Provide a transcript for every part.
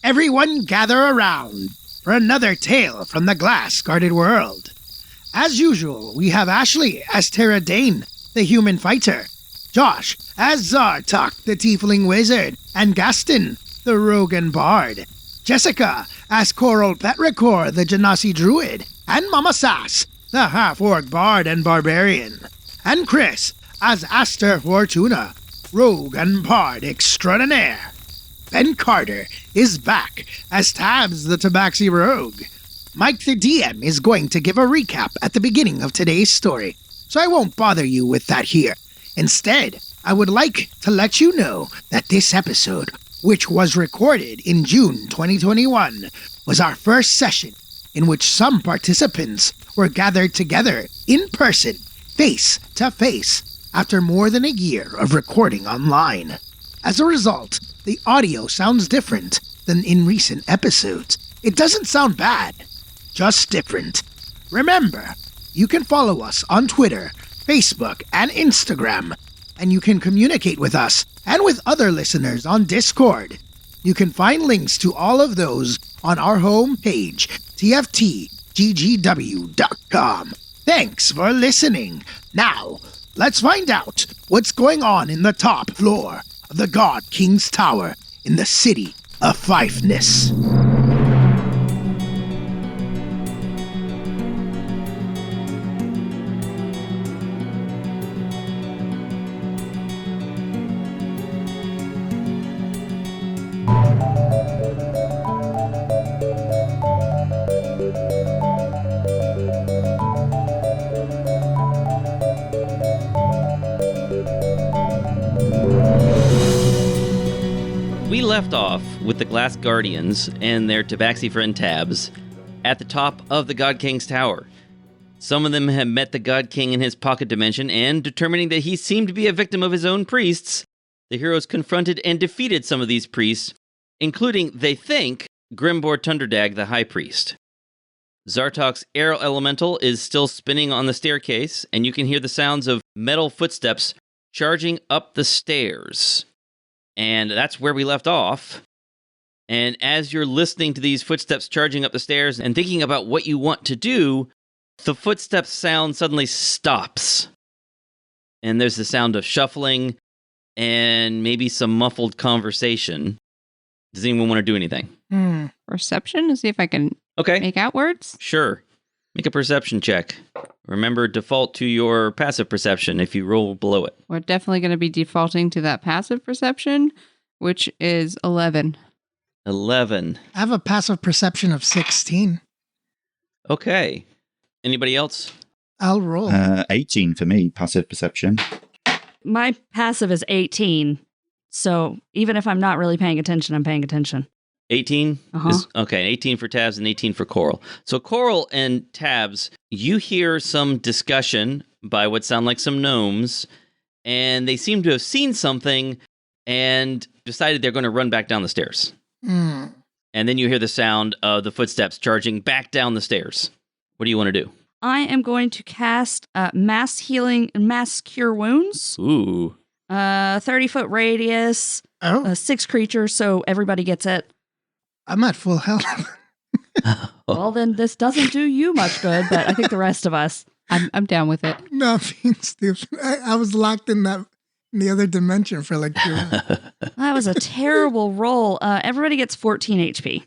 Everyone gather around for another tale from the glass-guarded world. As usual, we have Ashley as Tyranny, the human fighter, Josh as Zartok, the tiefling wizard, and Gaston, the rogan bard, Jessica as Coral Petrichor, the Genasi druid, and Mama Sass, the half-orc bard and barbarian, and Chris as Aster Fortuna, rogue and bard extraordinaire. Ben Carter is back as Tabs the Tabaxi Rogue. Mike the DM is going to give a recap at the beginning of today's story, so I won't bother you with that here. Instead, I would like to let you know that this episode, which was recorded in June 2021, was our first session in which some participants were gathered together in person, face to face, after more than a year of recording online. As a result, the audio sounds different than in recent episodes. It doesn't sound bad, just different. Remember, you can follow us on Twitter, Facebook, and Instagram, and you can communicate with us and with other listeners on Discord. You can find links to all of those on our homepage, TFTGGW.com. Thanks for listening. Now, let's find out what's going on in the top floor of the God King's Tower in the city of Fifeness. We left off with the Glass Guardians and their Tabaxi friend Tabs at the top of the God King's Tower. Some of them had met the God King in his pocket dimension, and determining that he seemed to be a victim of his own priests, the heroes confronted and defeated some of these priests, including, they think, Grimbor Tunderdag, the High Priest. Zartok's air elemental is still spinning on the staircase, and you can hear the sounds of metal footsteps charging up the stairs. And that's where we left off. And as you're listening to these footsteps charging up the stairs and thinking about what you want to do, the footsteps sound suddenly stops. And there's the sound of shuffling and maybe some muffled conversation. Does anyone want to do anything? Perception to see if I can make out words? Sure. Make a perception check. Remember, default to your passive perception if you roll below it. We're definitely going to be defaulting to that passive perception, which is 11. 11. I have a passive perception of 16. Okay. Anybody else? I'll roll. 18 for me, passive perception. My passive is 18. So even if I'm not really paying attention, I'm paying attention. 18? Uh-huh. Okay, 18 for Tabs and 18 for Coral. So Coral and Tabs, you hear some discussion by what sound like some gnomes, and they seem to have seen something and decided they're going to run back down the stairs. And then you hear the sound of the footsteps charging back down the stairs. What do you want to do? I am going to cast Mass Healing and Mass Cure Wounds. Ooh. 30-foot radius, 6 creatures, so everybody gets it. I'm at full health. Well, then this doesn't do you much good, but I think the rest of us. I'm down with it. No, being stupid. I was locked in the other dimension for like 2 hours. That was a terrible roll. Everybody gets 14 HP.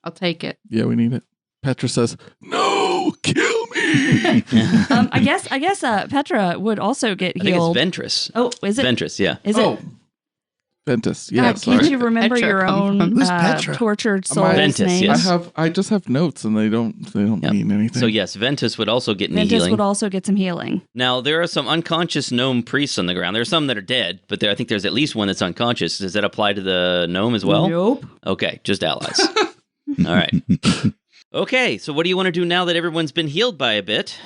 I'll take it. Yeah, we need it. Petra says, "No, kill me." I guess Petra would also get healed. I think it's Ventress. Oh, is it? Ventress, yeah. Is it? Ventus, yeah. God, can't you remember Petra your come own from? Who's Petra? tortured soul's Ventus, name? yes. I just have notes and they don't mean anything. So yes, Ventus would also get me Ventus healing. would also get some healing. Now, there are some unconscious gnome priests on the ground. There are some that are dead, but I think there's at least one that's unconscious. Does that apply to the gnome as well? Nope. Okay, just allies. All right. Okay, so what do you want to do now that everyone's been healed by a bit?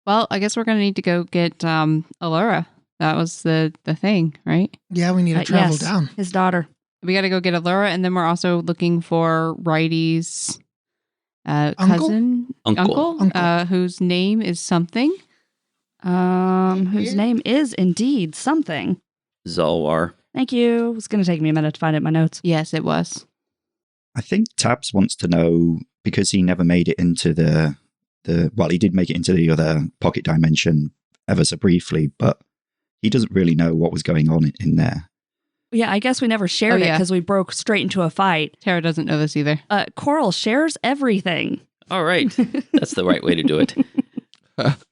Well, I guess we're going to need to go get Allura. That was the thing, right? Yeah, we need to travel yes, down. his daughter. We got to go get Allura, and then we're also looking for Righty's cousin, Uncle. whose name is something. Whose name is indeed something. Zalwar. Thank you. It's going to take me a minute to find it in my notes. Yes, it was. I think Tabs wants to know, because he never made it into well, he did make it into the other pocket dimension ever so briefly, but he doesn't really know what was going on in there. Yeah, I guess we never shared it because we broke straight into a fight. Tara doesn't know this either. Coral shares everything. All right. That's the right way to do it.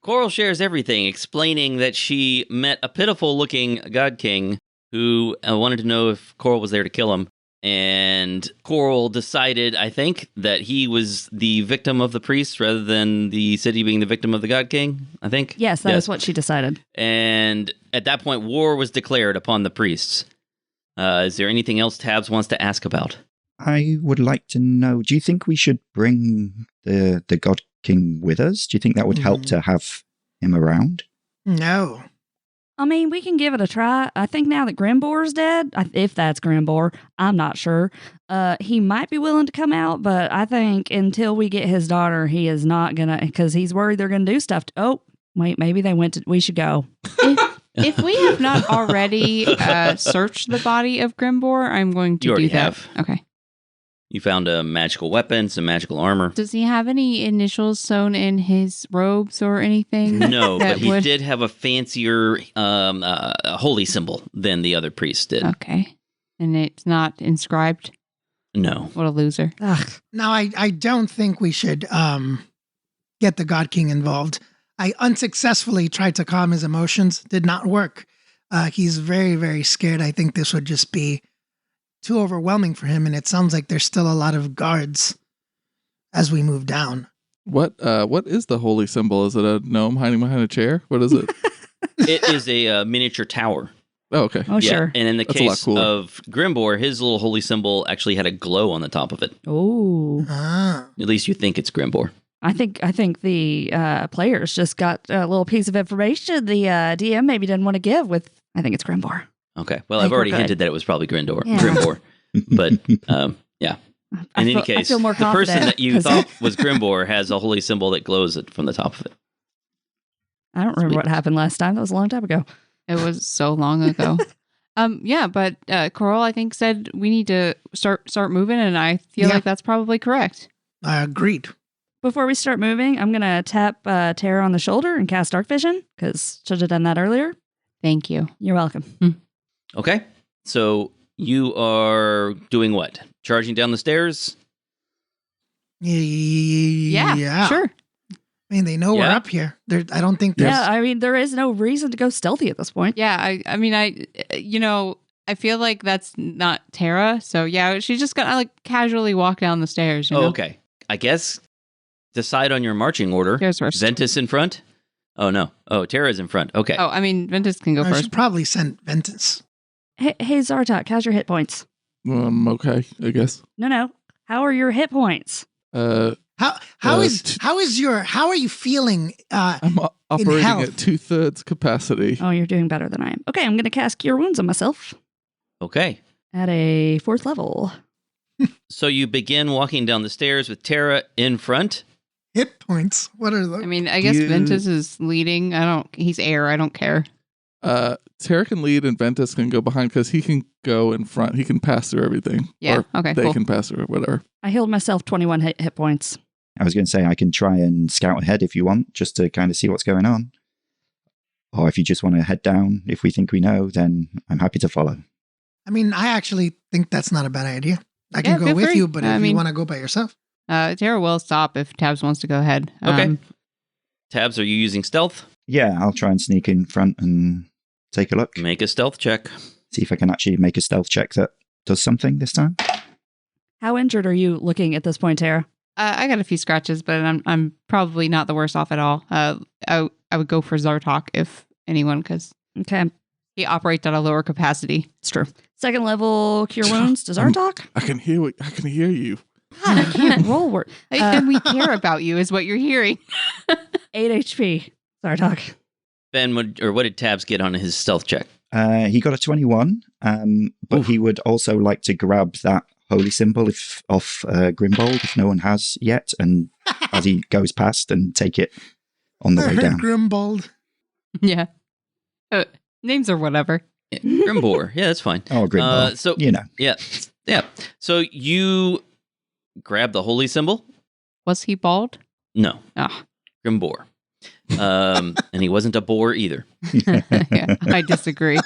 Coral shares everything, explaining that she met a pitiful-looking God King who wanted to know if Coral was there to kill him. And Coral decided, I think, that he was the victim of the priest rather than the city being the victim of the God King, I think. Yes, that is what she decided. And at that point, war was declared upon the priests. Is there anything else Tabs wants to ask about? I would like to know, do you think we should bring the God King with us? Do you think that would help to have him around? No. I mean, we can give it a try. I think now that Grimbor's dead, if that's Grimbor, I'm not sure. He might be willing to come out, but I think until we get his daughter, he is not going to, because he's worried they're going to do stuff. Wait, maybe we should go. If we have not already searched the body of Grimbor, I'm going to do that. Have. Okay. You found a magical weapon, some magical armor. Does he have any initials sewn in his robes or anything? No, but he did have a fancier holy symbol than the other priests did. Okay. And it's not inscribed? No. What a loser. Ugh. No, I don't think we should get the God King involved. I unsuccessfully tried to calm his emotions. Did not work. He's very, very scared. I think this would just be too overwhelming for him, and it sounds like there's still a lot of guards as we move down. What is the holy symbol? Is it a gnome hiding behind a chair? What is it? It is a miniature tower. Oh, okay. Oh, Yeah, sure. and in the That's a lot case cooler. of Grimbor, his little holy symbol actually had a glow on the top of it. Oh. Ah. At least you think it's Grimbor. I think the players just got a little piece of information the DM maybe didn't want to give with, I think it's Grimbor. Okay. Well, I I've think we're already good. hinted that it was probably Yeah. Grimbor. But, yeah. In any case, I feel more the person confident, that you 'cause thought was Grimbor has a holy symbol that glows from the top of it. I don't remember Sweet. what happened last time. That was a long time ago. It was so long ago. Yeah, but Coral, I think, said we need to start moving, and I feel like that's probably correct. I agreed. Before we start moving, I'm going to tap Tara on the shoulder and cast Dark Vision, because should have done that earlier. Thank you. You're welcome. Okay. So you are doing what? Charging down the stairs? Yeah. Sure. I mean, they know we're Yeah. up here. I don't think there's... Yeah, I mean, there is no reason to go stealthy at this point. Yeah, I mean, I feel like that's not Tara. So yeah, she's just gonna like casually walk down the stairs. You know? Okay. I guess decide on your marching order. Tara's first. Ventus in front? Oh, no. Oh, Tara's in front. Okay. Oh, I mean, Ventus can go I first. should probably send Ventus. Hey, Zartok, how's your hit points? Okay, I guess. No. How are your hit points? How are you feeling? I'm operating health. at 2/3 capacity. Oh, you're doing better than I am. Okay, I'm going to cast Cure Wounds on myself Okay. at a 4th level. So you begin walking down the stairs with Tara in front. Hit points. What are those? I mean, I guess You- Ventus is leading. He's air. I don't care. Tara can lead and Ventus can go behind because he can go in front. He can pass through everything. Yeah. Or Okay. they Cool. can pass through whatever. I healed myself 21 hit points. I was going to say I can try and scout ahead if you want, just to kind of see what's going on. Or if you just want to head down, if we think we know, then I'm happy to follow. I mean, I actually think that's not a bad idea. I can Yeah, go feel with free. you, but I if mean- you want to go by yourself, Tara will stop if Tabs wants to go ahead. Okay. Tabs, are you using stealth? Yeah, I'll try and sneak in front and take a look. Make a stealth check. See if I can actually make a stealth check that does something this time. How injured are you looking at this point, Tara? I got a few scratches, but I'm probably not the worst off at all. I would go for Zartok if anyone, because Okay, he operates at a lower capacity. it's true. 2nd level Cure Wounds. Does Zartok? I can hear you. God, I can't roll word. And we care about you, is what you're hearing. 8 HP. Zartok. Ben, what did Tabs get on his stealth check? He got a 21, but Oof. he would also like to grab that holy symbol off Grimbold if no one has yet, and as he goes past and take it on the way down. Grimbold. Yeah. Names or whatever. Grimbor. Yeah, that's fine. Oh, Grimbold. So you know. Yeah. So you grab the holy symbol. Was he bald? No, Ah, Grimbor. And he wasn't a boar either. yeah, I disagree.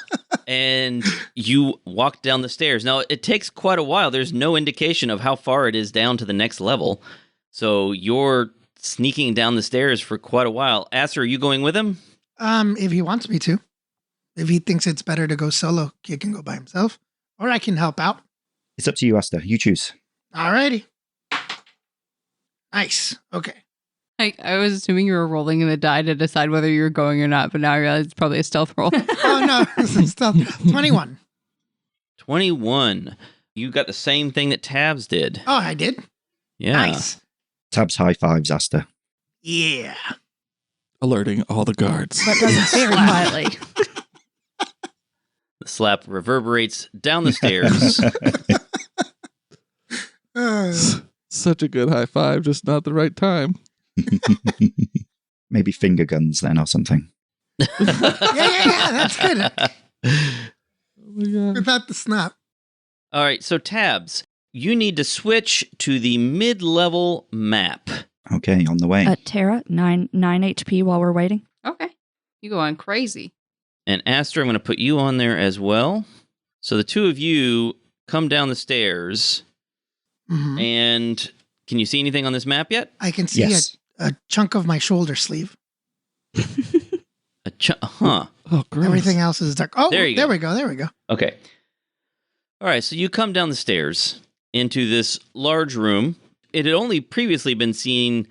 And you walk down the stairs. Now, it takes quite a while. There's no indication of how far it is down to the next level. So you're sneaking down the stairs for quite a while. Aster, are you going with him? If he wants me to. If he thinks it's better to go solo, he can go by himself. Or I can help out. It's up to you, Asta. You choose. Alrighty. Nice. Okay. I was assuming you were rolling in the die to decide whether you were going or not, but now I realize it's probably a stealth roll. Oh, no. It's still 21. 21. You got the same thing that Tabs did. Oh, I did? Yeah. Nice. Tabs high fives, Asta. Yeah. Alerting all the guards. But does it very quietly. The slap reverberates down the stairs. Such a good high five, just not the right time. Maybe finger guns then or something. Yeah. That's good. Oh my God. Without the snap. All right, so Tabs, you need to switch to the mid-level map. Okay, on the way. Tara, 9 HP while we're waiting. Okay. You go on crazy. And Aster, I'm going to put you on there as well. So the two of you come down the stairs. Mhm. And can you see anything on this map yet? I can see Yes. a chunk of my shoulder sleeve. Huh. Oh, gross. Everything else is dark. Oh, There you go. There we go. Okay. All right, so you come down the stairs into this large room. It had only previously been seen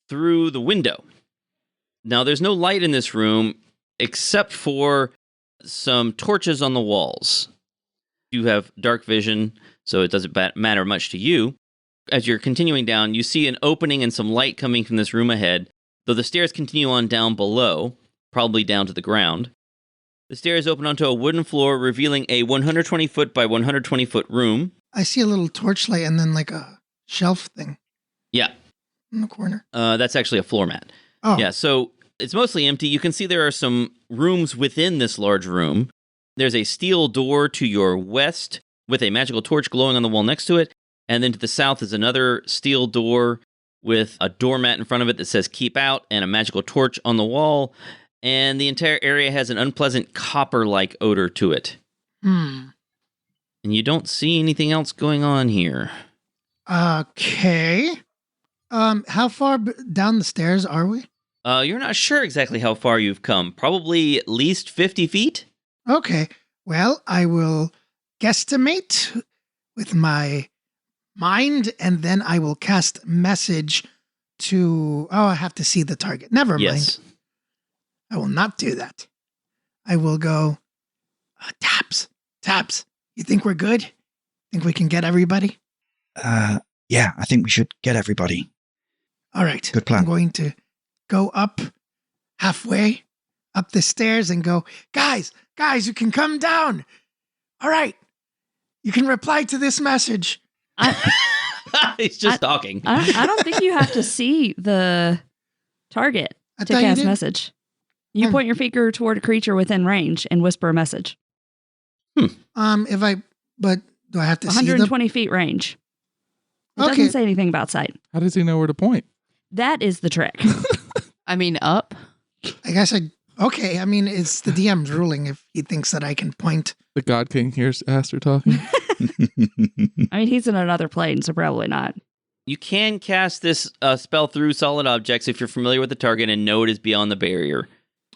through the window. Now, there's no light in this room except for some torches on the walls. You have dark vision, so it doesn't matter much to you. As you're continuing down, you see an opening and some light coming from this room ahead, though the stairs continue on down below, probably down to the ground. The stairs open onto a wooden floor, revealing a 120-foot by 120-foot room. I see a little torchlight and then like a shelf thing Yeah, in the corner. that's actually a floor mat. Oh, Yeah, so it's mostly empty. You can see there are some rooms within this large room. There's a steel door to your west with a magical torch glowing on the wall next to it. And then to the south is another steel door with a doormat in front of it that says keep out and a magical torch on the wall. And the entire area has an unpleasant copper-like odor to it. Hmm. And you don't see anything else going on here. Okay. How far down the stairs are we? You're not sure exactly how far you've come. Probably at least 50 feet? Okay. Well, I will guesstimate with my mind, and then I will cast message to... Oh, I have to see the target. Never mind. Yes. I will not do that. I will go, Tabs, you think we're good? Think we can get everybody? Yeah, I think we should get everybody. All right. Good plan. I'm going to go up halfway up the stairs and go, guys, you can come down. All right. You can reply to this message. He's just talking. I don't think you have to see the target I to thought you cast did. message. You Hmm. point your finger toward a creature within range and whisper a message. But do I have to see the... 120 feet range. It Okay. doesn't say anything about sight. How does he know where to point? That is the trick. I mean, up. I guess okay. I mean, it's the DM's ruling if he thinks that I can point. The God King hears Aster talking. I mean, he's in another plane, so probably not. You can cast this spell through solid objects if you're familiar with the target and know it is beyond the barrier.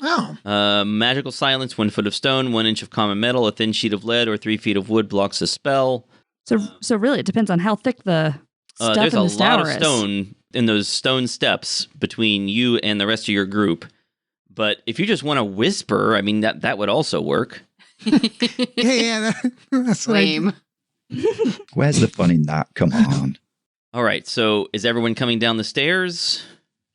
Oh, Magical silence, 1 foot of stone, 1 inch of common metal, a thin sheet of lead, or 3 feet of wood blocks a spell. So really, it depends on how thick the stuff There's in a this lot tower of is. stone in those stone steps between you and the rest of your group. But if you just want to whisper, I mean, that would also work. yeah. That's what I do. Lame. Where's the fun in that? Come on. All right, so is everyone coming down the stairs?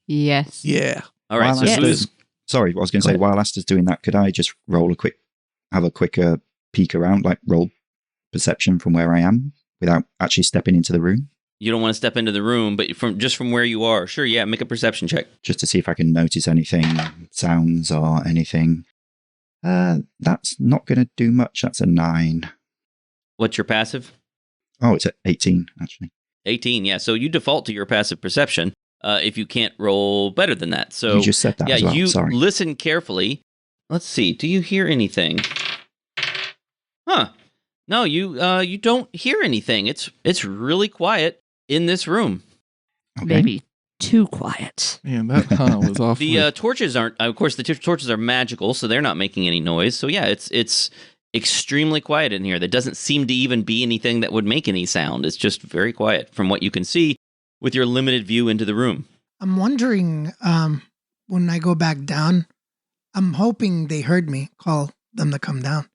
Yes. Yeah. All right, While so Yes. who's... Sorry, I was going to say, while Aster's doing that, could I just have a quick peek around, like roll perception from where I am without actually stepping into the room? You don't want to step into the room, but from where you are. Sure, yeah, make a perception check. Just to see if I can notice anything, sounds or anything. That's not going to do much. That's a 9. What's your passive? Oh, it's at 18, actually. 18, yeah. So you default to your passive perception if you can't roll better than that. So You just said that as well. you Sorry. listen carefully. Let's see. Do you hear anything? Huh. No, you don't hear anything. It's really quiet in this room. Okay. Maybe too quiet. Man, that was awful. The torches aren't. Of course, the torches are magical, so they're not making any noise. So yeah, it's extremely quiet in here. There doesn't seem to even be anything that would make any sound. It's just very quiet from what you can see with your limited view into the room. I'm wondering, when I go back down, I'm hoping they heard me call them to come down.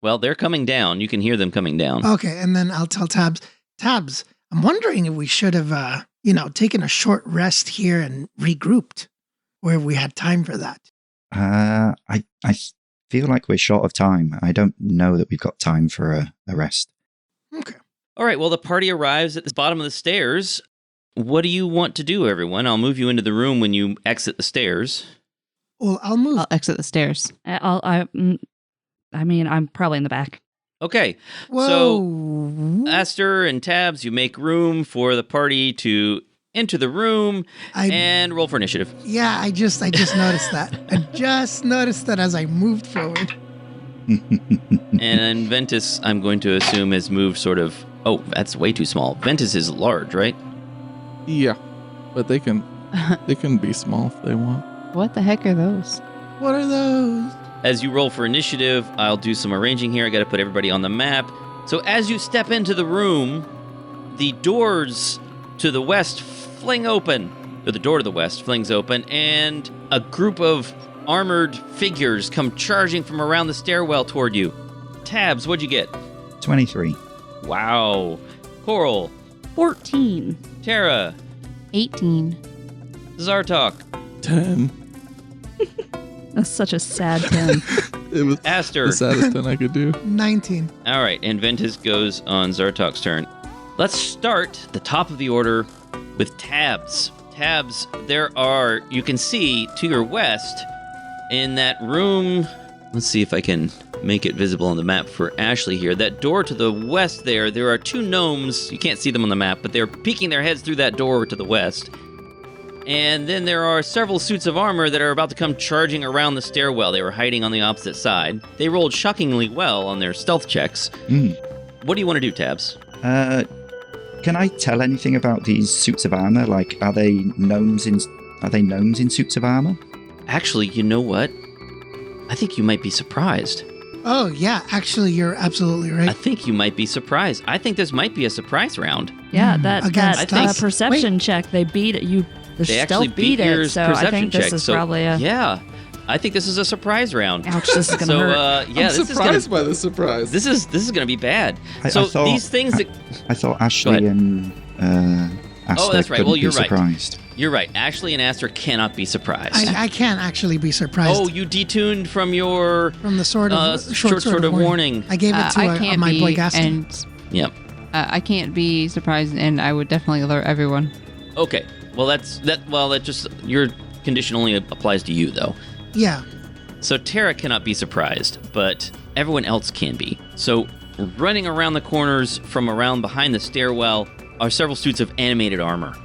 Well, they're coming down. You can hear them coming down. Okay, and then I'll tell Tabs, I'm wondering if we should have, taken a short rest here and regrouped, or if we had time for that. I feel like we're short of time. I don't know that we've got time for a rest. Okay. All right, well, the party arrives at the bottom of the stairs. What do you want to do, everyone? I'll move you into the room when you exit the stairs. Well, I'll move. I'll exit the stairs. I mean, I'm probably in the back. Okay, Whoa. so Aster and Tabs, you make room for the party to enter the room and roll for initiative. Yeah, I just noticed that. I just noticed that as I moved forward. And Ventus, I'm going to assume, has moved sort of... Oh, that's way too small. Ventus is large, right? Yeah, but they can be small if they want. What the heck are those? What are those? As you roll for initiative, I'll do some arranging here. I got to put everybody on the map. So as you step into the room, the doors to the west fling open. Or the door to the west flings open, and a group of armored figures come charging from around the stairwell toward you. Tabs, what'd you get? 23. Wow. Coral. 14. Tara. 18. Zartok. 10. That's such a sad 10. It was Aster. the saddest 10 I could do. 19. All right, and Ventus goes on Zartok's turn. Let's start the top of the order with Tabs. Tabs, you can see to your west in that room. Let's see if I can make it visible on the map for Ashley here. That door to the west there are two gnomes. You can't see them on the map, but they're peeking their heads through that door to the west. And then there are several suits of armor that are about to come charging around the stairwell. They were hiding on the opposite side. They rolled shockingly well on their stealth checks. What do you want to do, Tabs? Can I tell anything about these suits of armor? Like, are they gnomes in suits of armor? Actually, you know what? I think you might be surprised. Oh, yeah. Actually, you're absolutely I right. think you might be surprised. I think this might be a surprise round. Yeah, that Against us? perception check, they beat it. The They actually stealth beat beat your it, so I perception think this check. is So, probably a... Yeah, I think this is a surprise round. Ouch, this is going to So, hurt. yeah, I'm this surprised by the surprise. This is going to be bad. I So thought- these things that... I thought Ashley and Aster that's right. couldn't Well, be you're right. surprised. You're right. Ashley and Aster cannot be surprised. I can't actually be surprised. Oh, you detuned from your From the sword of short sword of warning. I gave it to I can't my be, boy Gaston. and Yep. I can't be surprised, and I would definitely alert everyone. Okay. Well, that just your condition only applies to you though. Yeah. So Tara cannot be surprised, but everyone else can be. So running around the corners from around behind the stairwell are several suits of animated armor.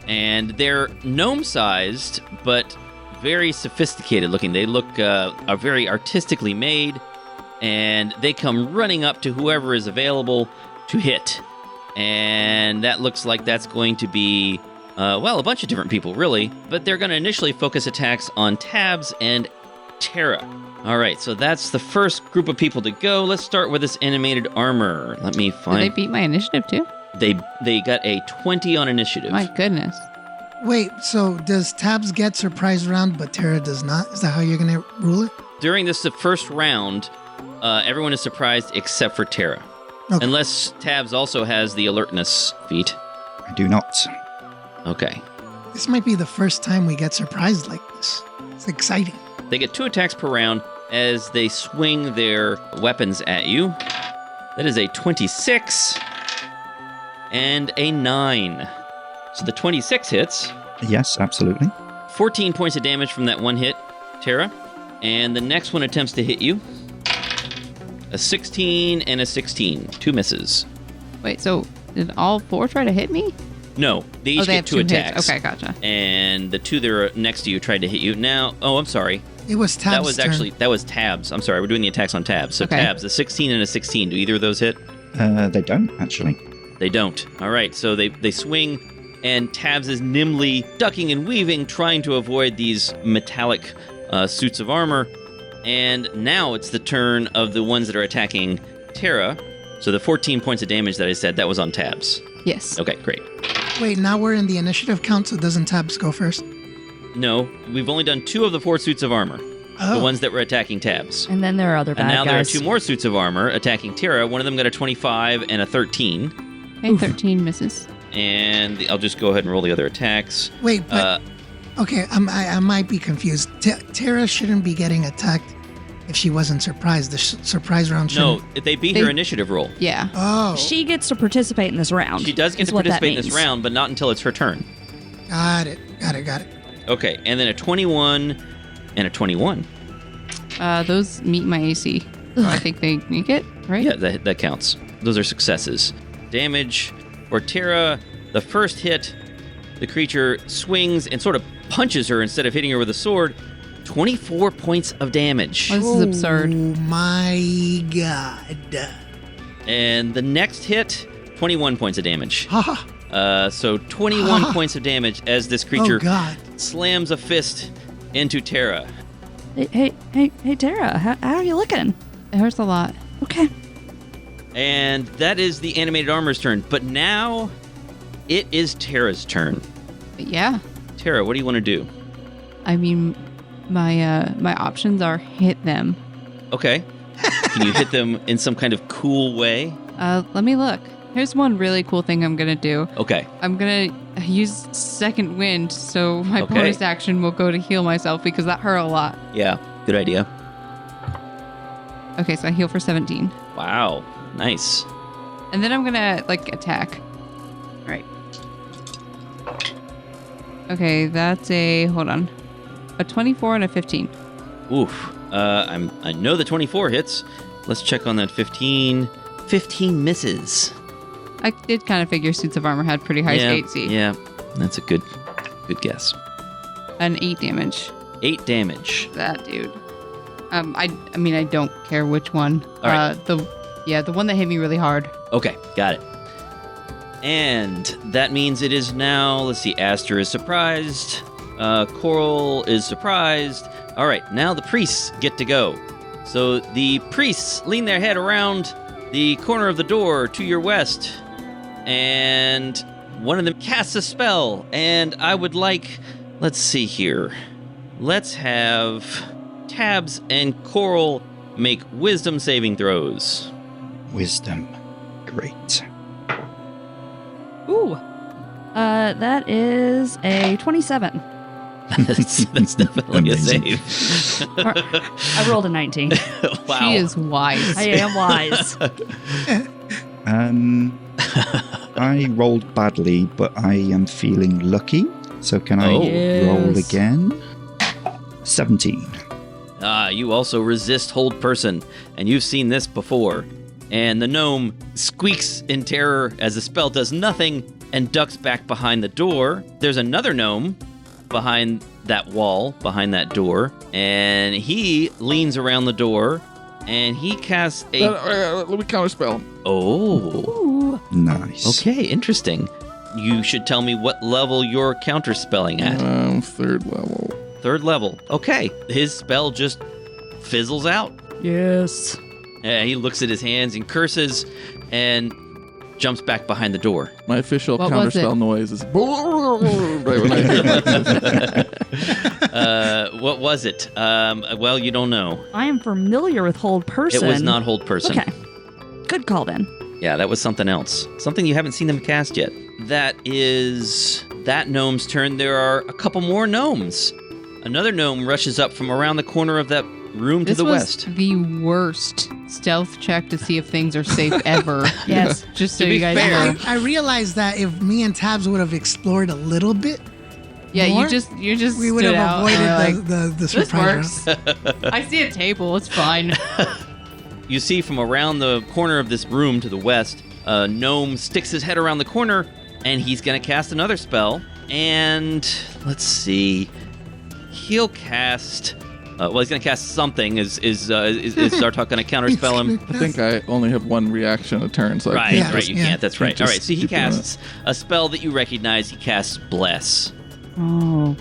And they're gnome-sized, but very sophisticated looking. They look are very artistically made, and they come running up to whoever is available to hit. And that looks like that's going to be, a bunch of different people, really. But they're going to initially focus attacks on Tabs and Tara. All right, so that's the first group of people to go. Let's start with this animated armor. Let me Did find... they beat my initiative too? They got a 20 on initiative. My goodness. Wait, so does Tabs get surprise round, but Tara does not? Is that how you're going to rule it? During the first round, everyone is surprised except for Tara. Okay. Unless Tabs also has the alertness feat. I do not. Okay. This might be the first time we get surprised like this. It's exciting. They get 2 attacks per round as they swing their weapons at you. That is a 26 and a 9. So the 26 hits. Yes, absolutely. 14 points of damage from that one hit, Tara. And the next one attempts to hit you. A 16 and a 16. 2 misses. Wait, so Did all 4 try to hit me? No, they each they get have 2 hits. attacks. Okay, gotcha. And the 2 that are next to you tried to hit you. Now, I'm sorry. It was Tab's That was turn. that was Tabs. I'm sorry, we're doing the attacks on Tabs. So Okay. Tabs, a 16 and a 16. Do either of those hit? They don't, actually. They don't. All right, so they swing, and Tabs is nimbly ducking and weaving, trying to avoid these metallic suits of armor. And now it's the turn of the ones that are attacking Tara. So the 14 points of damage that I said, that was on Tabs. Yes. Okay, great. Wait, now we're in the initiative count, so doesn't Tabs go first? No, we've only done 2 of the 4 suits of armor. Oh. The ones that were attacking Tabs. And then there are other bad And now guys. there are 2 more suits of armor attacking Tara. One of them got a 25 and a 13. Okay, 13 misses. And I'll just go ahead and roll the other attacks. Wait, but okay, I might be confused. Tara shouldn't be getting attacked if she wasn't surprised. The surprise round No, shouldn't. they beat her initiative roll. Yeah. Oh, She gets to participate in this round. She does get is to what that participate in this means. round, but not until it's her turn. got it. Okay, and then a 21 and a 21. Those meet my AC. So I think they make it, right? Yeah, that counts. Those are successes. Damage for Tara. The first hit, the creature swings and sort of punches her instead of hitting her with a sword. 24 points of damage. Oh, this is absurd. Oh my god. And the next hit, 21 points of damage. Ha! So 21 points of damage as this creature Oh god. slams a fist into Tara. Hey, Tara, how are you looking? It hurts a lot. Okay. And that is the animated armor's turn. But now it is Tara's turn. But yeah. Tara, what do you want to do? I mean, my options are hit them. Okay. Can you hit them in some kind of cool way? Let me look. Here's one really cool thing I'm gonna do. Okay. I'm gonna use second wind, so my Okay. bonus action will go to heal myself because that hurt a lot. Yeah, good idea. Okay, so I heal for 17. Wow. Nice. And then I'm gonna, attack. All right. Okay, that's a 24 and a 15. Oof. I know the 24 hits. Let's check on that 15. 15 misses. I did kind of figure suits of armor had pretty high AC. Yeah, that's a good guess. And 8 damage. 8 damage. That dude. I mean, I don't care which one. All right. The one that hit me really hard. Okay, got it. And that means it is now, let's see, Aster is surprised. Coral is surprised. All right, now the priests get to go. So the priests lean their head around the corner of the door to your west. And one of them casts a spell. And I would like, let's see here. Let's have Tabs and Coral make wisdom saving throws. Wisdom. Great. Ooh. That is a 27. That's definitely a save. I rolled a 19. Wow. She is wise. I am wise. I rolled badly, but I am feeling lucky. So can I Yes. roll again? 17. You also resist hold person, and you've seen this before. And the gnome squeaks in terror as the spell does nothing and ducks back behind the door. There's another gnome behind that wall, behind that door, and he leans around the door and he casts a... Let me counterspell. Oh, Ooh. Nice. okay, interesting. You should tell me what level you're counterspelling at. 3rd level. 3rd level. Okay, his spell just fizzles out. Yes. He looks at his hands and curses and jumps back behind the door. My official What was counterspell it? noise is right when I hear that. What was it? Well, you don't know. I am familiar with hold person. It was not hold person. Okay. Good call then. Yeah, that was something else. Something you haven't seen them cast yet. That is that gnome's turn. There are a couple more gnomes. Another gnome rushes up from around the corner of that room This to the was west. the worst stealth check to see if things are safe ever. Yes. Just so To be you guys fair- know. I realized that if me and Tabs would have explored a little bit, Yeah, more, you just we would stood have out avoided and were the this surprise works. round. I see a table. It's fine. You see from around the corner of this room to the west, A gnome sticks his head around the corner, and he's going to cast another spell. And let's see. He'll cast... he's going to cast something. Is Zartok going to counterspell him? I think I only have one reaction a turn, so Right, I can't. you can't. That's right. All right, so he keep doing casts a spell that you recognize. He casts Bless. Oh,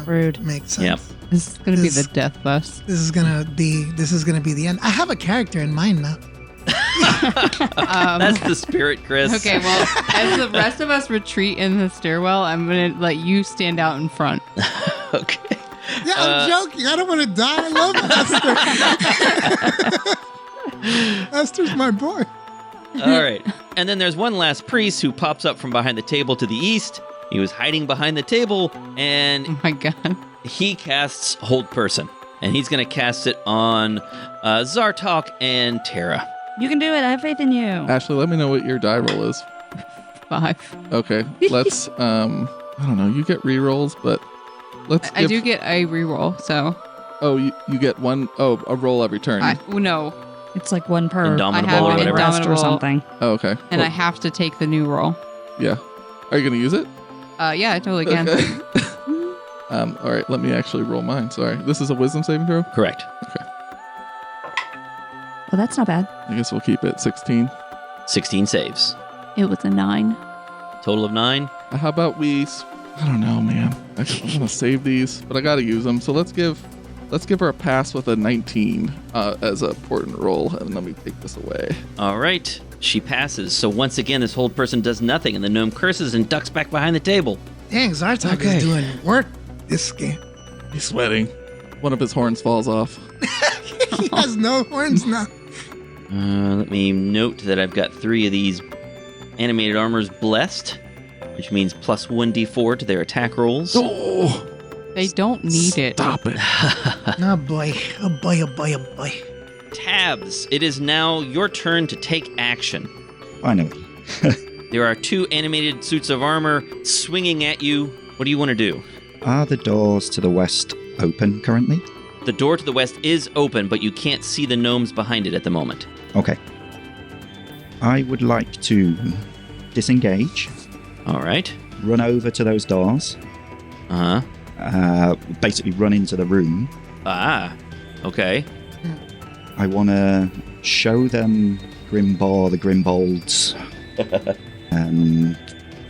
rude. Makes sense. Yep. This is going to be This- the death bus. This is gonna be the end. I have a character in mind now. That's the spirit, Chris. Okay, well, as the rest of us retreat in the stairwell, I'm going to let you stand out in front. Okay. Yeah, I'm joking. I don't want to die. I love Esther. Esther's my boy. All right. And then there's one last priest who pops up from behind the table to the east. He was hiding behind the table, and Oh my god. he casts Hold Person. And he's going to cast it on Zartok and Tara. You can do it. I have faith in you. Ashley, let me know what your die roll is. 5. Okay, let's, I don't know, you get rerolls, but let's I do get a reroll, so Oh, you get one, a roll every turn. no. It's like one per Indomitable I have or an whatever. rest or Indomitable. something. Oh, okay. And Well, I have to take the new roll. yeah. Are you going to use it? Yeah, I totally can. Okay. All right, let me actually roll mine. Sorry. This is a wisdom saving throw? Correct. Well, that's not bad. I guess we'll keep it 16. 16 saves. It was a 9. Total of 9. How about I don't know, man. I'm going to save these, but I got to use them. So let's give her a pass with a 19 as a important roll, and let me take this away. All right. She passes. So once again, this Hold Person does nothing, and the gnome curses and ducks back behind the table. Dang, Zartok Okay. is doing work this game. He's sweating. One of his horns falls off. He has no horns now. Let me note that I've got 3 of these animated armors blessed, which means plus 1d4 to their attack rolls. Oh, They don't need it. stop it. Oh boy. Oh boy, oh boy, oh boy. Tabs, it is now your turn to take action. Finally. There are 2 animated suits of armor swinging at you. What do you want to do? Are the doors to the west open currently? The door to the west is open, but you can't see the gnomes behind it at the moment. Okay. I would like to disengage, All right. run over to those doors, Uh-huh. basically run into the room. Ah, okay. I want to show them Grimbor, the Grimbold's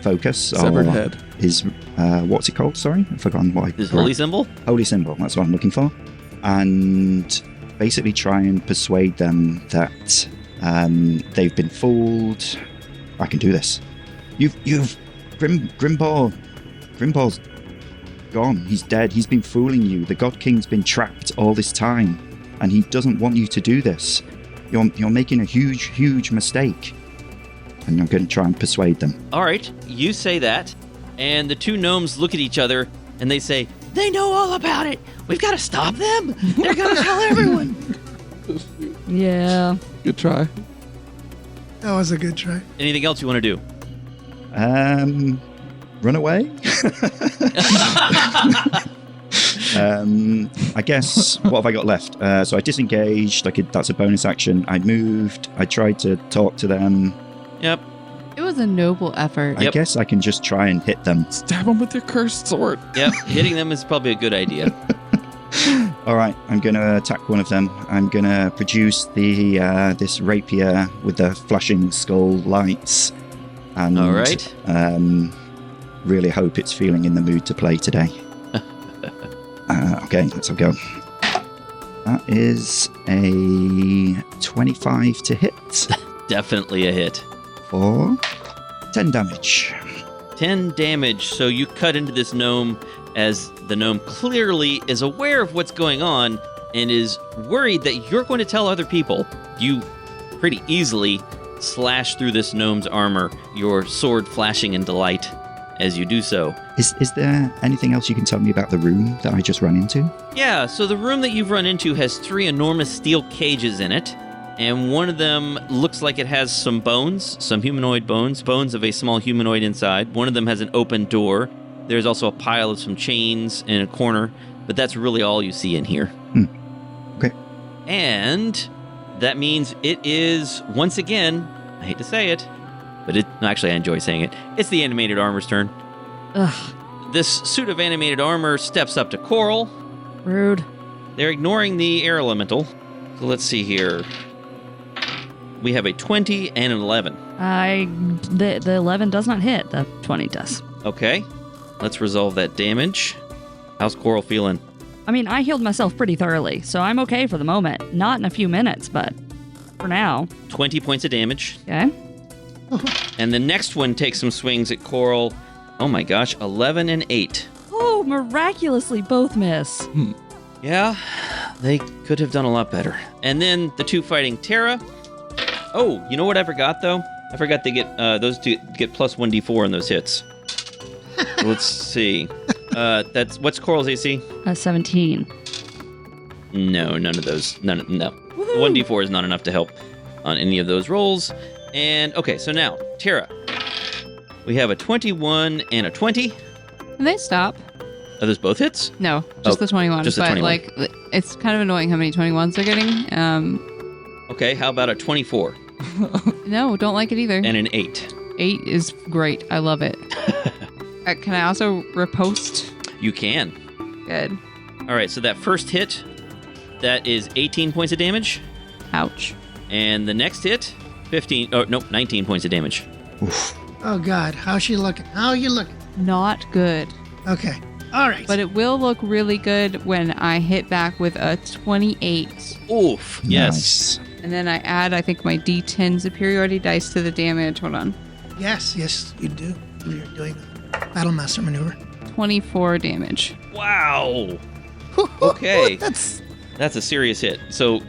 focus. Severed head. His, what's it called? Sorry, I've forgotten what I This holy symbol? Holy symbol, that's what I'm looking for. And basically try and persuade them that they've been fooled. I can do this. Grimbor's gone. He's dead. He's been fooling you. The God King's been trapped all this time, and he doesn't want you to do this. You're making a huge mistake. And I'm going to try and persuade them. All right, you say that, and the 2 gnomes look at each other, and they say, "They know all about it. We've got to stop them. They're going to tell everyone." Yeah. Good try. That was a good try. Anything else you want to do? Run away? I guess, what have I got left? So I disengaged. That's a bonus action. I moved. I tried to talk to them. Yep. It was a noble effort. I Yep. guess I can just try and hit them. Stab him with your cursed sword. Yep. Hitting them is probably a good idea. All right, I'm going to attack one of them. I'm going to produce the this rapier with the flashing skull lights. And All right. really hope it's feeling in the mood to play today. Okay, let's go. That is a 25 to hit Definitely a hit. for 10 damage. 10 damage, so you cut into this gnome as the gnome clearly is aware of what's going on and is worried that you're going to tell other people. You pretty easily slash through this gnome's armor, your sword flashing in delight as you do so. Is there anything else you can tell me about the room that I just ran into? Yeah, so the room that you've run into has 3 enormous steel cages in it, and one of them looks like it has some bones, some humanoid bones of a small humanoid inside. One of them has an open door. There's also a pile of some chains in a corner, but that's really all you see in here. Okay. And that means it is, once again, I hate to say it, but actually I enjoy saying it. It's the animated armor's turn. Ugh, This suit of animated armor steps up to Coral. rude. They're ignoring the air elemental. So let's see here. We have a 20 and an 11. The 11 does not hit. The 20 does. Okay. Let's resolve that damage. How's Coral feeling? I mean, I healed myself pretty thoroughly, so I'm okay for the moment. Not in a few minutes, but for now. 20 points of damage. Okay. And the next one takes some swings at Coral. Oh my gosh, 11 and 8. Oh, miraculously both miss. Yeah, they could have done a lot better. And then the two fighting Terra. Oh, you know what I forgot though? I forgot they get those two get plus 1d4 on those hits. Let's see. What's Coral's AC? 17. No, none of those. No. 1d4 is not enough to help on any of those rolls. And okay, so now Terra. We have a 21 and a 20. Can they stop? Are those both hits? No, just the 21. just the but 21. like, it's kind of annoying how many 21s they're getting. Okay, how about a 24 No, don't like it either. and an 8? 8 is great. I love it. Can I also riposte? You can. Good. All right, so that first hit, that is 18 points of damage. Ouch. And the next hit, 19 points of damage. Oh God, how's she looking? How are you looking? Not good. Okay. All right. But it will look really good when I hit back with a 28. Oof. Yes. Nice. And then I add, I think, my D10 superiority dice to the damage. Hold on. yes, you do. You're doing a Battlemaster maneuver. 24 damage. Wow. Okay. That's That's a serious hit. So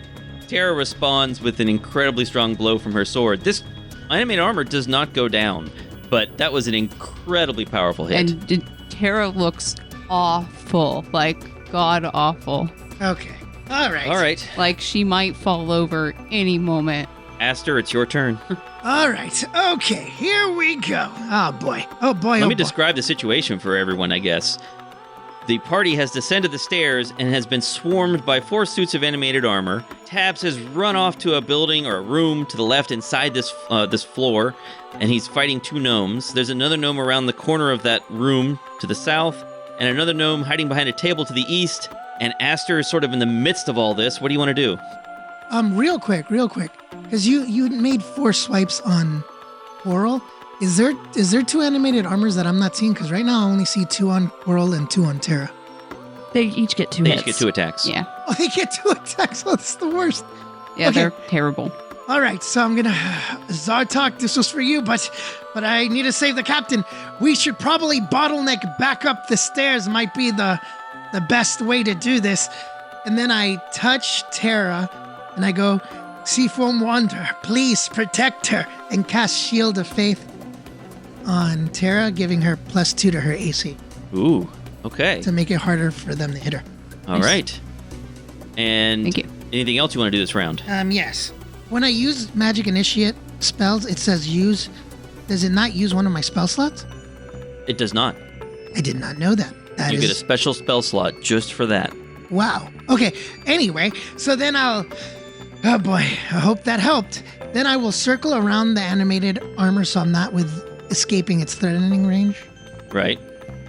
Terra responds with an incredibly strong blow from her sword. This animated armor does not go down, but that was an incredibly powerful hit. And Terra looks awful. Like, god awful. okay. All right. All right. Like, she might fall over any moment. Aster, it's your turn. All right. Okay. Here we go. Oh boy. Oh boy. Let oh me boy. describe the situation for everyone, I guess. The party has descended the stairs and has been swarmed by 4 suits of animated armor. Tabs has run off to a building or a room to the left inside this floor, and he's fighting 2 gnomes. There's another gnome around the corner of that room to the south, and another gnome hiding behind a table to the east, and Aster is sort of in the midst of all this. What do you want to do? Real quick, because you made 4 swipes on Coral. Is there 2 animated armors that I'm not seeing? Because right now I only see 2 on Coral and 2 on Terra. They each get 2 They hits. each get 2 attacks. Yeah. Oh, they get 2 attacks. Oh, that's the worst. Yeah, Okay. they're terrible. All right, so I'm gonna Zartok. This was for you, but I need to save the captain. We should probably bottleneck back up the stairs. Might be the best way to do this. And then I touch Terra, and I go, Seafoam Wanderer, please protect her, and cast Shield of Faith on Terra, giving her +2 to her AC Ooh, okay. to make it harder for them to hit her. All right. And Thank you. anything else you want to do this round? Yes. When I use Magic Initiate spells, it says use. Does it not use one of my spell slots? It does not. I did not know that. That You is get a special spell slot just for that. wow. Okay. Anyway, so then I'll. Oh boy, I hope that helped. Then I will circle around the animated armor so I'm not escaping its threatening range, Right?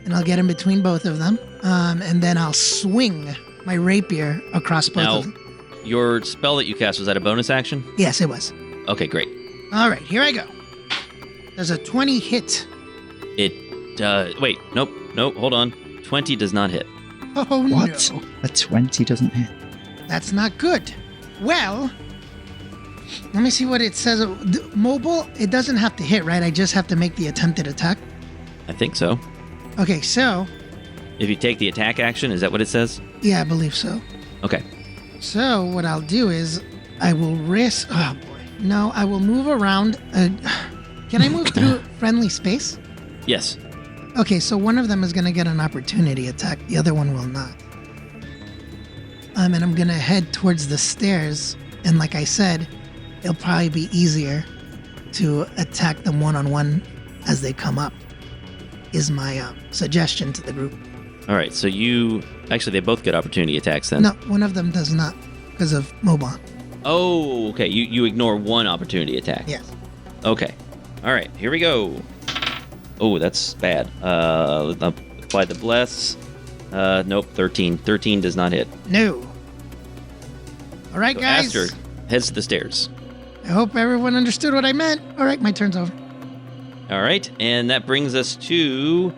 and I'll get in between both of them. And then I'll swing my rapier across both Now, of them. your spell that you cast, was that a bonus action? Yes, it was. Okay, great. All right, here I go. There's a 20 hit. It does. Wait, nope, hold on. 20 does not hit. Oh What? no. A 20 doesn't hit. That's not good. Well, let me see what it says. Mobile, it doesn't have to hit, right? I just have to make the attempted attack. I think so. Okay, so, If you take the attack action, is that what it says? yeah, I believe so. Okay. So, what I'll do is I will risk. Oh, boy. No, I will move around. Can I move through friendly space? Yes. Okay, so one of them is going to get an opportunity attack, the other one will not. And I'm going to head towards the stairs, and like I said, it'll probably be easier to attack them one-on-one as they come up, is my suggestion to the group. All right, so you... Actually, they both get opportunity attacks then. No, one of them does not, because of mobile. Oh, okay. You ignore one opportunity attack. Yes. Okay. All right, here we go. Oh, that's bad. Apply the bless. Nope, 13. 13 does not hit. No. All right, So guys. Aster heads to the stairs. I hope everyone understood what I meant. All right, my turn's over. All right, and that brings us to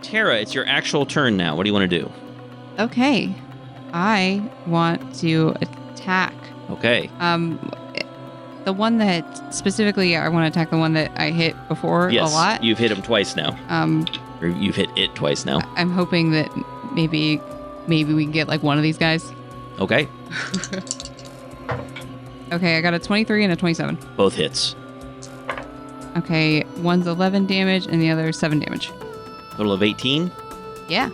Tara. It's your actual turn now. What do you want to do? Okay. I want to attack. Okay. The one that specifically, I want to attack the one that I hit before Yes, a lot. you've hit him twice now. Or you've hit it twice now. I'm hoping that maybe we can get like one of these guys. Okay. Okay, I got a 23 and a 27. Both hits. Okay, one's 11 damage and the other is 7 damage. Total of 18. Yeah.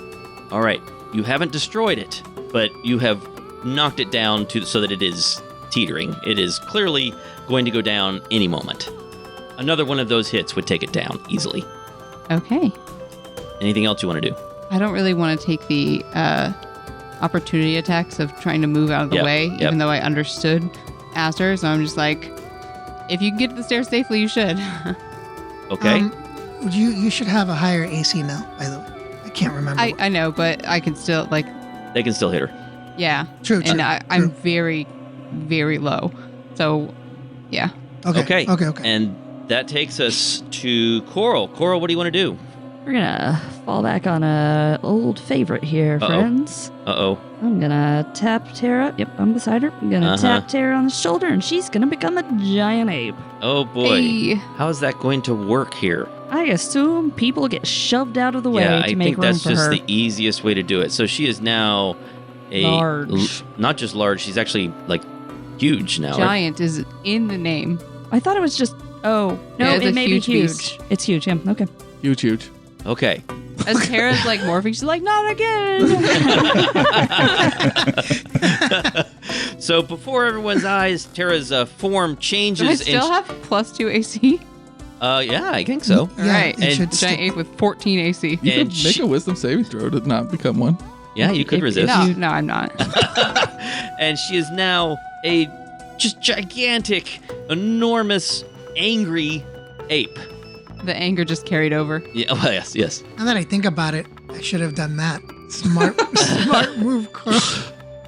All right. You haven't destroyed it, but you have knocked it down so that it is teetering. It is clearly going to go down any moment. Another one of those hits would take it down easily. Okay. Anything else you want to do? I don't really want to take the opportunity attacks of trying to move out of the Yep, way, yep. even though I understood Aster. So I'm just like, if you can get to the stairs safely, you should. Okay. You should have a higher AC now, by the way. I can't remember. I know, but I can still like, They can still hit her. yeah. True, And I'm true. very, very low. So, yeah. Okay. Okay. And that takes us to Coral. Coral, what do you want to do? We're gonna fall back on a old favorite here, Uh-oh. friends. Uh-oh. I'm gonna tap Tara. Yep, I'm beside her. I'm gonna tap Tara on the shoulder, and she's gonna become a giant ape. Oh, boy. Hey. How is that going to work here? I assume people get shoved out of the way Yeah, to I make think room that's for just her. the easiest way to do it. So she is now Large. not just large, she's actually like huge now. right? Giant is in the name. I thought it was just. Oh no, Yeah, it's it a may be huge huge. beast. It's huge. Yeah. Okay. Huge. Okay. As Tara's like morphing, she's like, not again. So before everyone's eyes, Tara's form changes. Do I still have +2 AC? Yeah, I think so. Yeah, All right. it And should Giant ape with 14 AC. You And could make a wisdom saving throw to not become one. Yeah, you could If- resist. No, I'm not. And she is now a just gigantic, enormous, angry ape. The anger just carried over. Yeah, well, yes. Now that I think about it, I should have done that. Smart move, Coral.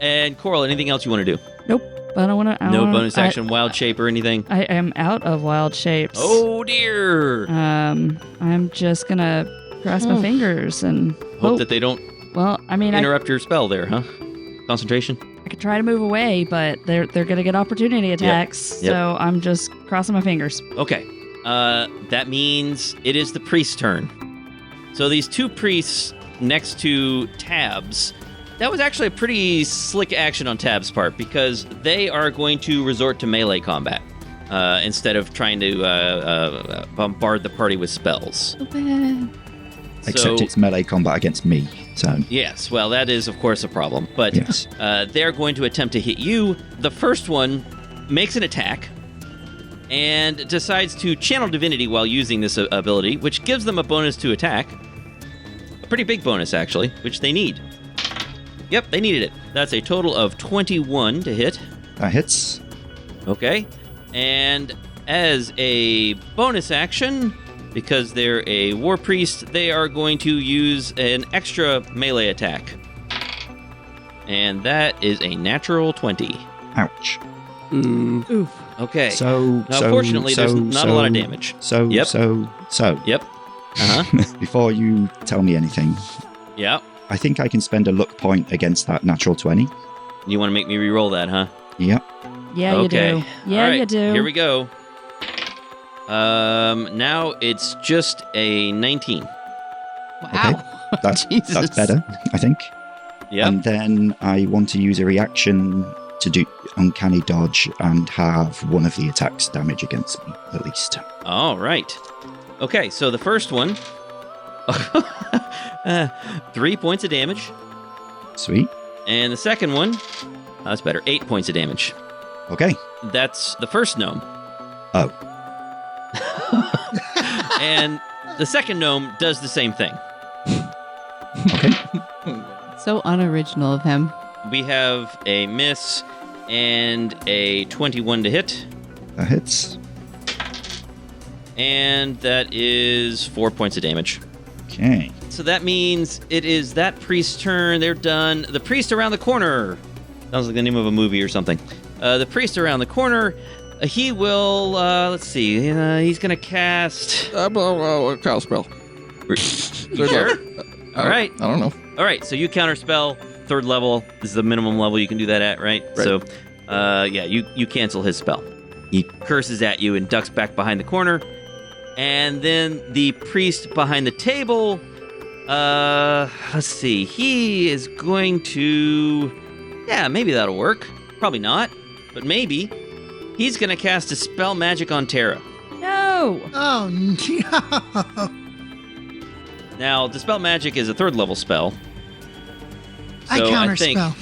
And Coral, anything else you want to do? Nope. But I want to. No bonus action, wild shape, or anything? I am out of wild shapes. Oh, dear. I'm just gonna cross my fingers and Hope that they don't Well, I mean, I interrupt your spell there, huh? Concentration? could try to move away, but they're gonna get opportunity attacks. Yep. So I'm just crossing my fingers. Okay. That means it is the priest's turn. So these two priests next to Tabs, that was actually a pretty slick action on Tabs' part because they are going to resort to melee combat instead of trying to bombard the party with spells. So bad. Except So- it's melee combat against me. So, Yes, well, that is, of course, a problem. But yes. they're going to attempt to hit you. The first one makes an attack and decides to channel divinity while using this ability, which gives them a bonus to attack. A pretty big bonus, actually, which they need. Yep, they needed it. That's a total of 21 to hit. That hits. Okay. And as a bonus action, because they're a war priest, they are going to use an extra melee attack. And that is a natural 20. Ouch. Ooh. Okay. So, Now, fortunately, there's not a lot of damage. Yep. Yep. Uh-huh. Before you tell me anything, Yeah. I think I can spend a luck point against that natural 20. You want to make me re-roll that, huh? Yep. Yeah, Okay. you do. Yeah, All right, you do. Here we go. Now it's just a 19. Wow. That's Jesus. better, I think. Yep. And then I want to use a reaction to do uncanny dodge and have one of the attacks damage against me, at least. All right. Okay, so the first one, 3 points of damage. Sweet. And the second one, that's better, 8 points of damage. Okay. That's the first gnome. Oh. And the second gnome does the same thing. Okay. So unoriginal of him. We have a miss and a 21 to hit. That hits. And and that is 4 points of damage. Okay. So that means it is that priest's turn. They're done. The priest around the corner. Sounds like the name of a movie or something. The priest around the corner. He will. Let's see. He's gonna cast. Cow spell. Sure. All right. I don't know. All right. So you counterspell 3rd level. This is the minimum level you can do that at, right? Right. So, yeah, you cancel his spell. He curses at you and ducks back behind the corner. And then the priest behind the table. Let's see. He is going to. Yeah, maybe that'll work. Probably not, but maybe. He's going to cast a spell magic on Terra. No. Oh, no. Now, Dispel Magic is a 3rd level spell. I So counterspell.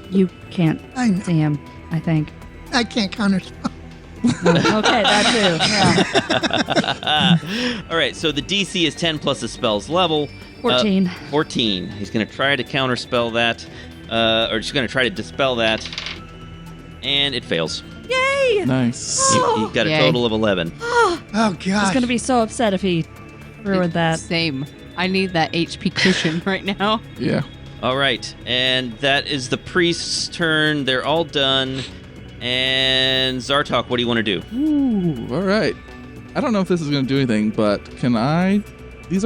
You can't I know. see him, I think. I can't counterspell. Okay, that too. Yeah. All right, so the DC is 10 plus the spell's level. 14. 14. He's going to try to counterspell that, or just going to try to dispel that, and it fails. Yay! Nice. He got a Yay. total of 11. Oh, I was gosh. going to be so upset if he ruined that. Same. I need that HP cushion right now. Yeah. All right, and that is the priest's turn. They're all done. And Zartok, what do you want to do? Ooh, all right. I don't know if this is going to do anything, but can I? These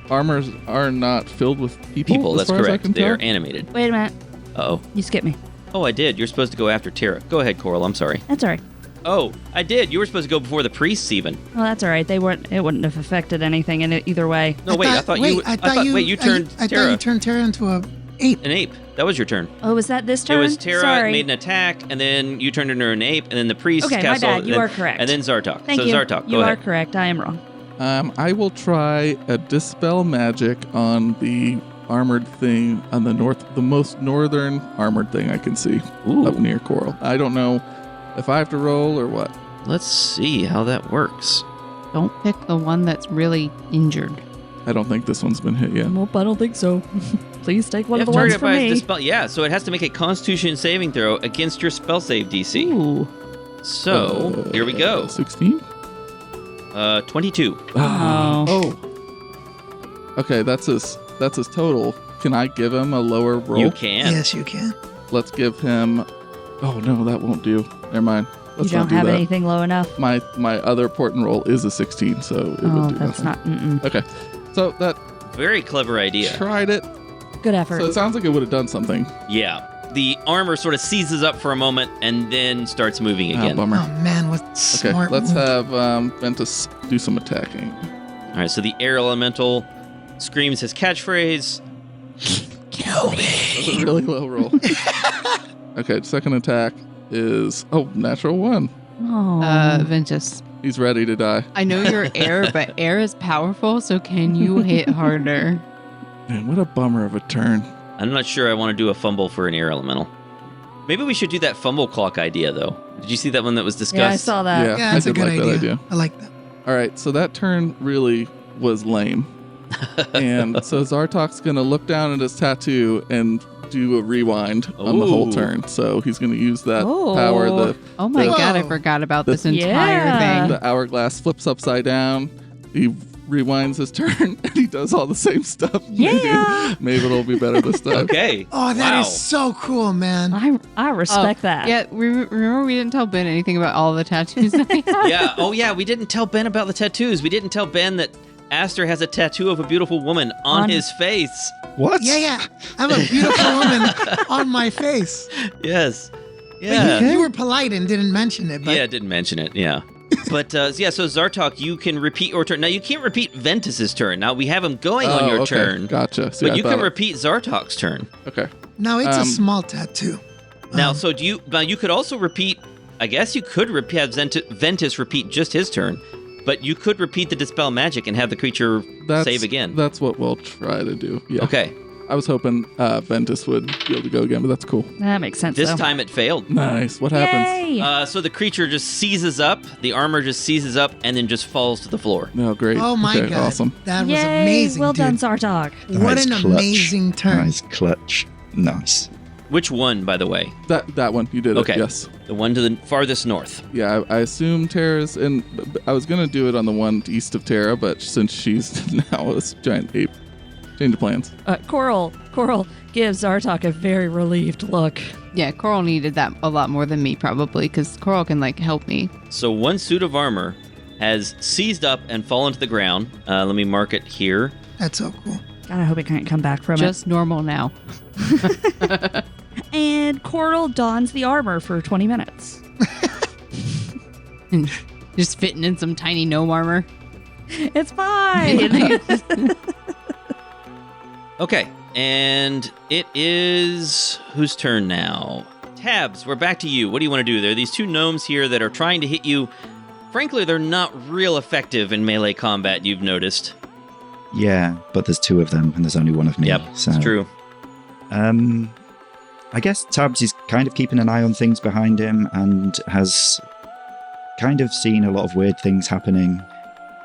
armors are not filled with people. That's as far as I correct. can They are tell? animated. Wait a minute. Uh-oh. You skipped me. Oh, I did. You're supposed to go after Terra. Go ahead, Coral. I'm sorry. That's all right. Oh, I did. You were supposed to go before the priests even. Well, that's all right. It wouldn't have affected anything in it either way. No, wait. I thought you turned I Terra. thought you turned Terra into a ape. An ape. That was your turn. Oh, was that this turn? It was Terra Sorry. made an attack, and then you turned into an ape, and then the priest Okay, my cast all. bad. You are correct. And then Zartok. Thank so you. Zartok, You go are ahead. correct. I am wrong. I will try a dispel magic on the armored thing on the most northern armored thing I can see Ooh. up near Coral. I don't know if I have to roll or what. Let's see how that works. Don't pick the one that's really injured. I don't think this one's been hit yet. Nope, I don't think so. Please take one of the You have ones targeted for by a me. dispel. Yeah, so it has to make a Constitution saving throw against your spell save DC. Ooh. So here we go. 16? 22. Oh. Okay, that's his total. Can I give him a lower roll? You can. Yes, you can. Let's give him. Oh no, that won't do. Never mind. Let's You not don't do have that. anything low enough? My other important roll is a 16, so it Oh, would do that's nothing. not. Mm-mm. Okay, so that Very clever idea. tried it. Good effort. So it sounds like it would have done something. Yeah. The armor sort of seizes up for a moment and then starts moving Ah, again. bummer. Oh, man, what Okay, smart let's move. have Ventus do some attacking. All right, so the air elemental screams his catchphrase. Kill me. That's a really low roll. Okay, second attack is natural 1. Oh. Ventus, He's ready to die. I know you're air, but air is powerful, so can you hit harder? Man, what a bummer of a turn. I'm not sure I want to do a fumble for an air elemental. Maybe we should do that fumble clock idea, though. Did you see that one that was discussed? Yeah, I saw that. Yeah. Yeah, I that's a did good like that idea. I like that. All right, so that turn really was lame. And so Zartok's going to look down at his tattoo and do a rewind on the whole Ooh. turn. So he's going to use that Oh. power. The Oh my Whoa. god, I forgot about this entire Yeah. thing. hourglass flips upside down. He rewinds his turn and he does all the same stuff. Yeah. Maybe it'll be better this time. Okay. Oh, that is Wow. so cool, man. I respect that. Yeah, remember we didn't tell Ben anything about all the tattoos that we have? Yeah. Oh, yeah. We didn't tell Ben about the tattoos. We didn't tell Ben that Aster has a tattoo of a beautiful woman on his face. What? Yeah. I have a beautiful woman on my face. Yes. But Yeah. you were polite and didn't mention it. But Yeah, didn't mention it. Yeah. But yeah, so Zartok, you can repeat your turn. Now you can't repeat Ventus's turn. Now we have him going on your okay. turn. Gotcha. See, But I you can thought- repeat Zartok's turn. Okay. no, it's a Um, small tattoo. Now, Um, so now you could also repeat. I guess you could have Ventus repeat just his turn, but you could repeat the dispel magic and have the creature save again. That's what we'll try to do. Yeah. Okay. I was hoping Ventus would be able to go again, but that's cool. That makes sense. This though. time it failed. Nice. What happens? Yay! So the creature just seizes up. The armor just seizes up and then just falls to the floor. No, great. Oh my Okay, god. Awesome. That was Yay! amazing. Well dude. done, Zartok. What Nice an clutch. amazing turn. Nice clutch. Nice. Which one, by the way? That one. You did Okay. it. Yes. The one to the farthest north. Yeah, I assume Terra's, and I was going to do it on the one east of Terra, but since she's now a giant ape, change of plans. Coral gives Zartok a very relieved look. Yeah, Coral needed that a lot more than me, probably, because Coral can, help me. So one suit of armor has seized up and fallen to the ground. Let me mark it here. That's so cool. God, I hope it can't come back from Just normal now. it. And Coral dons the armor for 20 minutes. Just fitting in some tiny gnome armor. It's fine. Okay, and it is whose turn now? Tabs, we're back to you. What do you want to do? There are these two gnomes here that are trying to hit you. Frankly, they're not real effective in melee combat, you've noticed. Yeah, but there's two of them and there's only one of me. Yep, so, it's true. I guess Tabs is kind of keeping an eye on things behind him and has kind of seen a lot of weird things happening.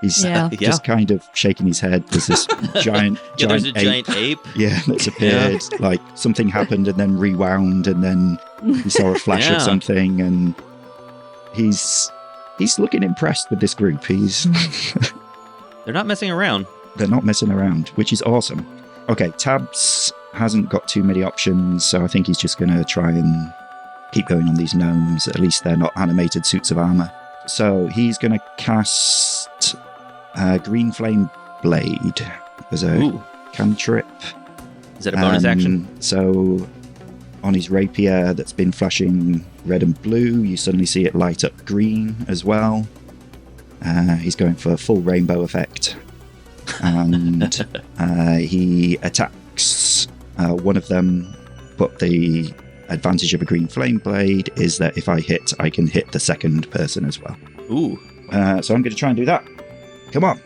He's just kind of shaking his head. There's this giant there's a ape. giant ape. Yeah, that's appeared. Like something happened and then rewound, and then he saw a flash of something, and he's looking impressed with this group. They're not messing around. They're not messing around, which is awesome. Okay, Tabs hasn't got too many options, so I think he's just going to try and keep going on these gnomes. At least they're not animated suits of armor. So he's going to cast Green Flame Blade as a cantrip. Is that a bonus action? So on his rapier that's been flashing red and blue, you suddenly see it light up green as well. He's going for a full rainbow effect. And he attacks one of them, but the advantage of a Green Flame Blade is that if I hit, I can hit the second person as well. Ooh. So I'm going to try and do that. Come on.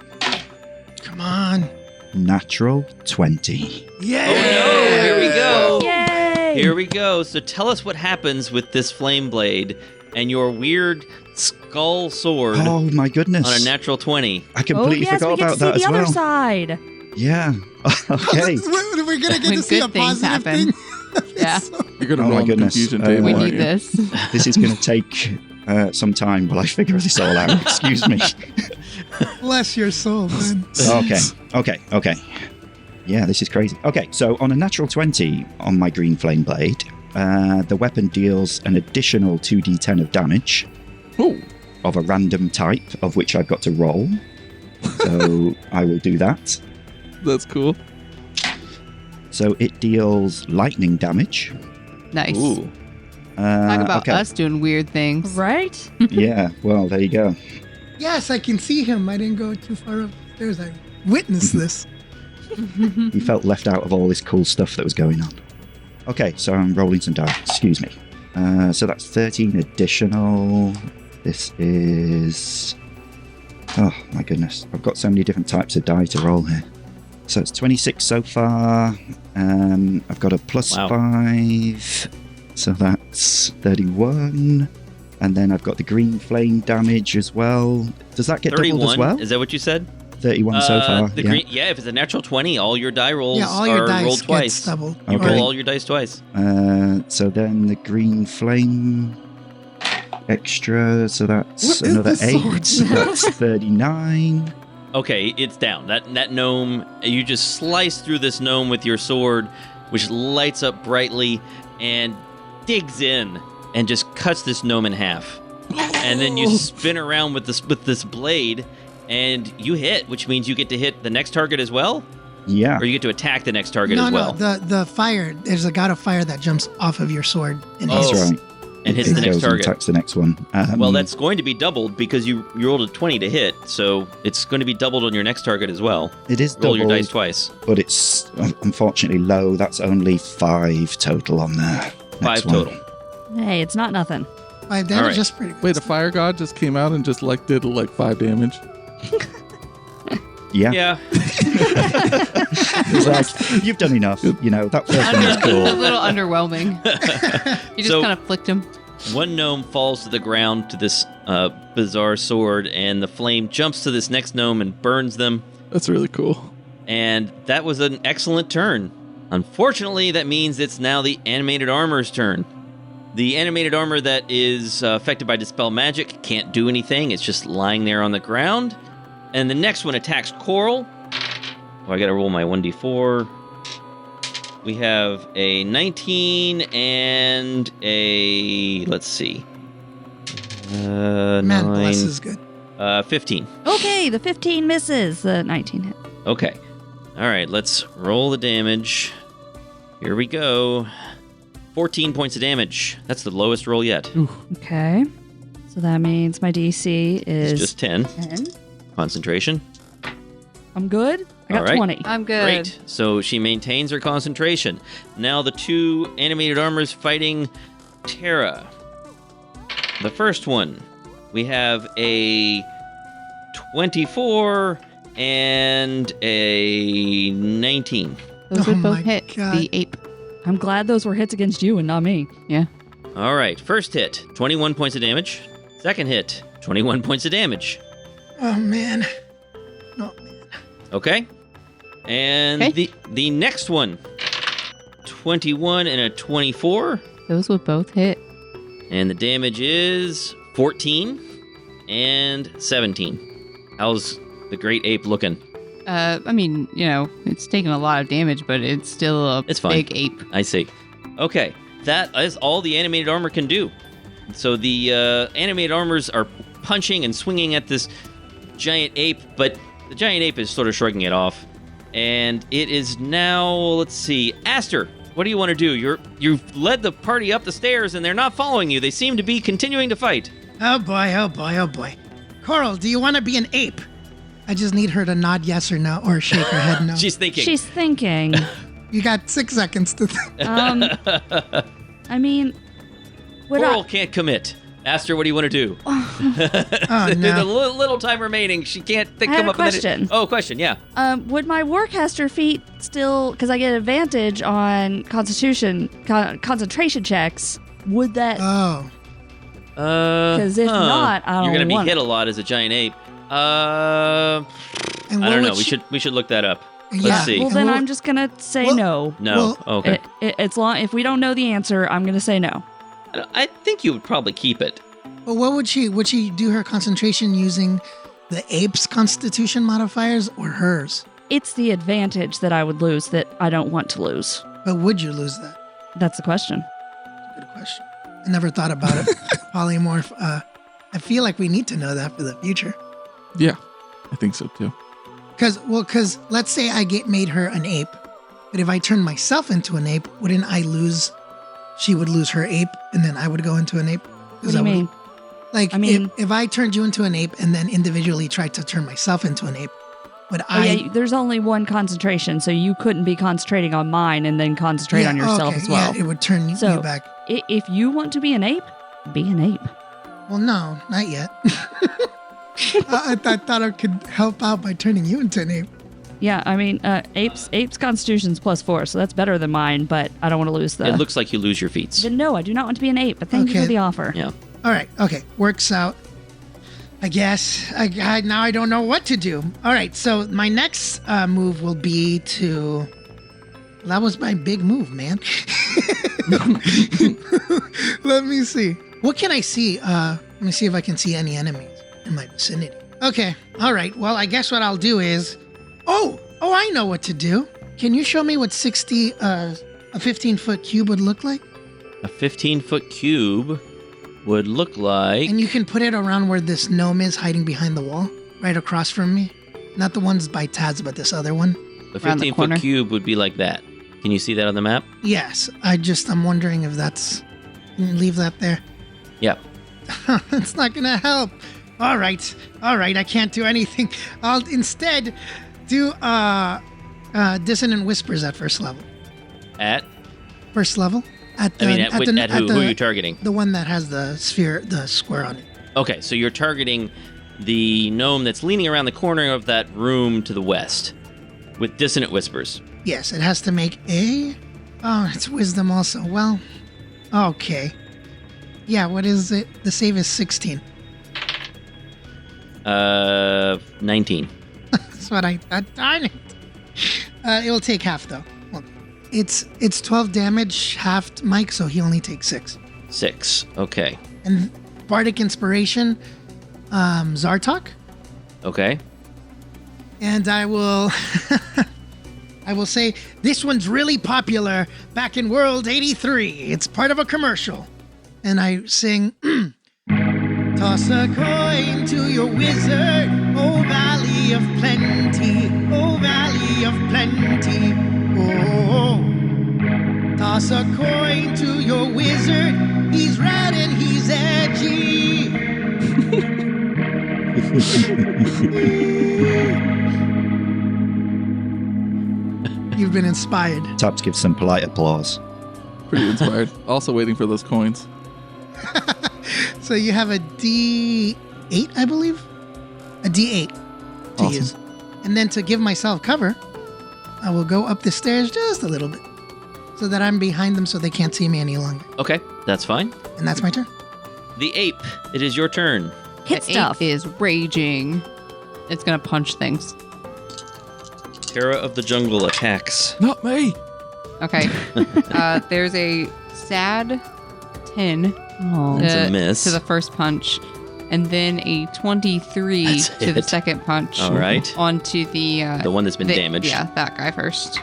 Come on. Natural 20. Yeah. Oh no, here we go. Yay! Here we go. So tell us what happens with this flame blade and your weird skull sword Oh my goodness. on a natural 20. I completely forgot about that as the well. other side. Yeah. Okay. We're going to get When to see a good things positive happen. thing. Yeah. You're going to Oh my roll goodness. confusion We table. We aren't need you? this. This is going to take some time while I figure this all out. Excuse me. Bless your soul, man. Okay. Yeah, this is crazy. Okay, so on a natural 20 on my Green Flame Blade, the weapon deals an additional 2d10 of damage of a random type, of which I've got to roll. So I will do that. That's cool. So it deals lightning damage. Nice. Ooh. Talk about okay. us doing weird things. Right? Yeah, well, there you go. Yes, I can see him. I didn't go too far upstairs. I witnessed this. He felt left out of all this cool stuff that was going on. Okay, so I'm rolling some dice. Excuse me. So that's 13 additional. This is... Oh, my goodness. I've got so many different types of die to roll here. So it's 26 so far. I've got a plus 5. So that's 31. And then I've got the green flame damage as well. Does that get 31, doubled as well? is that what you said? 31 so far. The Yeah. green, if it's a natural 20, all your die rolls Yeah, all your are dice rolled gets twice. doubled. You Okay. roll all your dice twice. So then the green flame extra, so that's What is another this 8. sword? That's 39. Okay, it's down. That gnome, you just slice through this gnome with your sword, which lights up brightly and digs in and just cuts this gnome in half. And then you spin around with this blade, and you hit, which means you get to hit the next target as well, Yeah. or you get to attack the next target No, as well, the fire. There's a god of fire that jumps off of your sword and Oh. hits. That's right. and hits It the next goes and target. attacks the next one. Well, that's going to be doubled because you rolled a 20 to hit, so it's going to be doubled on your next target as well. It is Roll your doubled, dice twice. but it's unfortunately low. That's only 5 total on there. 5 total. Hey, it's not nothing. 5 damage. All right. That's pretty good. Wait, a fire god just came out and just did 5 damage. Yeah. Yeah. It's like, you've done enough. You know, that first one was A cool. little underwhelming. You just So- kind of flicked him. One gnome falls to the ground to this bizarre sword, and the flame jumps to this next gnome and burns them. That's really cool. And that was an excellent turn. Unfortunately, that means it's now the animated armor's turn. The animated armor that is affected by Dispel Magic can't do anything. It's just lying there on the ground. And the next one attacks Coral. Oh, I gotta roll my 1d4. We have a 19 and a... let's see. Man, 9, bless is good. 15. Okay, the 15 misses. The 19 hit. Okay. All right, let's roll the damage. Here we go. 14 points of damage. That's the lowest roll yet. Okay. So that means my DC is It's just 10. 10. Concentration. I'm good. I got All right. 20. I'm good. Great. So she maintains her concentration. Now the two animated armors fighting Terra. The first one, we have a 24 and a 19. Those Oh would both my hit God. the ape. I'm glad those were hits against you and not me. Yeah. All right. First hit, 21 points of damage. Second hit, 21 points of damage. Oh, man. Oh, man. Okay. And Okay. the next one, 21 and a 24. Those would both hit. And the damage is 14 and 17. How's the great ape looking? I mean, it's taken a lot of damage, but it's still a It's fine. big ape. I see. Okay, that is all the animated armor can do. So the animated armors are punching and swinging at this giant ape, but the giant ape is sort of shrugging it off. And it is now, let's see, Aster, what do you want to do? You've led the party up the stairs and they're not following you. They seem to be continuing to fight. Oh, boy. Oh, boy. Oh, boy. Coral, do you want to be an ape? I just need her to nod yes or no, or shake her head no. She's thinking. She's thinking. You got 6 seconds to think. I mean, would Coral can't commit. Aster, what do you want to do? Oh, The no. little time remaining, she can't I have come a up with question. question, yeah. would my Warcaster feat still, because I get advantage on concentration checks, would that, Oh. because if not, I don't You're gonna be want hit it. a lot as a giant ape. And I what don't know. would We should look that up. Yeah. Let's see. Well, And then what- I'm just going to say well- no. No. well- Okay. It's long. If we don't know the answer, I'm going to say no. I think you would probably keep it. But what would she do her concentration using the ape's constitution modifiers or hers? It's the advantage that I would lose that I don't want to lose. But would you lose that? That's the question. Good question. I never thought about it. Polymorph. I feel like we need to know that for the future. Yeah, I think so too. Because let's say I made her an ape, but if I turned myself into an ape, wouldn't I lose? She would lose her ape, and then I would go into an ape. What do you mean? Like, I mean- if I turned you into an ape and then individually tried to turn myself into an ape, would Oh, I? yeah, there's only one concentration, so you couldn't be concentrating on mine and then concentrate on yourself okay, as well. Yeah, it would turn you So- back. If you want to be an ape, be an ape. Well, no, not yet. I thought I could help out by turning you into an ape. Yeah, I mean, ape's constitution's +4, so that's better than mine, but I don't want to lose the... It looks like you lose your feats. Then no, I do not want to be an ape, but thank you Okay. for the offer. Yeah. All right, okay, works out. I guess. Now I don't know what to do. All right, so my next move will be to... That was my big move, man. Let me see. What can I see? Let me see if I can see any enemies in my vicinity. Okay, all right. Well, I guess what I'll do is... Oh, I know what to do. Can you show me what a 15-foot cube would look like? A 15-foot cube would look like... And you can put it around where this gnome is hiding behind the wall, right across from me. Not the ones by Taz, but this other one. A Around the corner. 15-foot cube would be like that. Can you see that on the map? Yes, I'm wondering if that's... Can you leave that there? Yep. It's not gonna help. All right, I can't do anything. I'll instead do dissonant whispers at first level. At? First level? At I mean, at who? Who are you targeting? The one that has the square on it. Okay, so you're targeting the gnome that's leaning around the corner of that room to the west with dissonant whispers. Yes, it has to make a... Oh, it's wisdom also. Well, okay. Yeah, what is it? The save is 16. 19. That's what I thought. Darn it. It will take half, though. Well, It's 12 damage, halved Mike, so he only takes 6. 6. Okay. And Bardic Inspiration, Zartok. Okay. And I will I will say this one's really popular back in World 83. It's part of a commercial. And I sing toss a coin to your wizard, oh valley of plenty, oh valley of plenty. Oh, toss a coin to your wizard, he's red and he's edgy. You've been inspired. Tabs gives some polite applause. Pretty inspired. Also waiting for those coins. So you have a D8, I believe? A D8 to Awesome. use. And then to give myself cover, I will go up the stairs just a little bit so that I'm behind them so they can't see me any longer. Okay, that's fine. And that's my turn. The ape, it is your turn. Hit The stuff. ape is raging. It's gonna punch things. Terra of the Jungle attacks. Not me. Okay. There's a sad 10 Oh. That's a miss. to the first punch, and then a 23 That's to the it. second punch. All right. Onto the The one that's been damaged. Yeah, that guy first.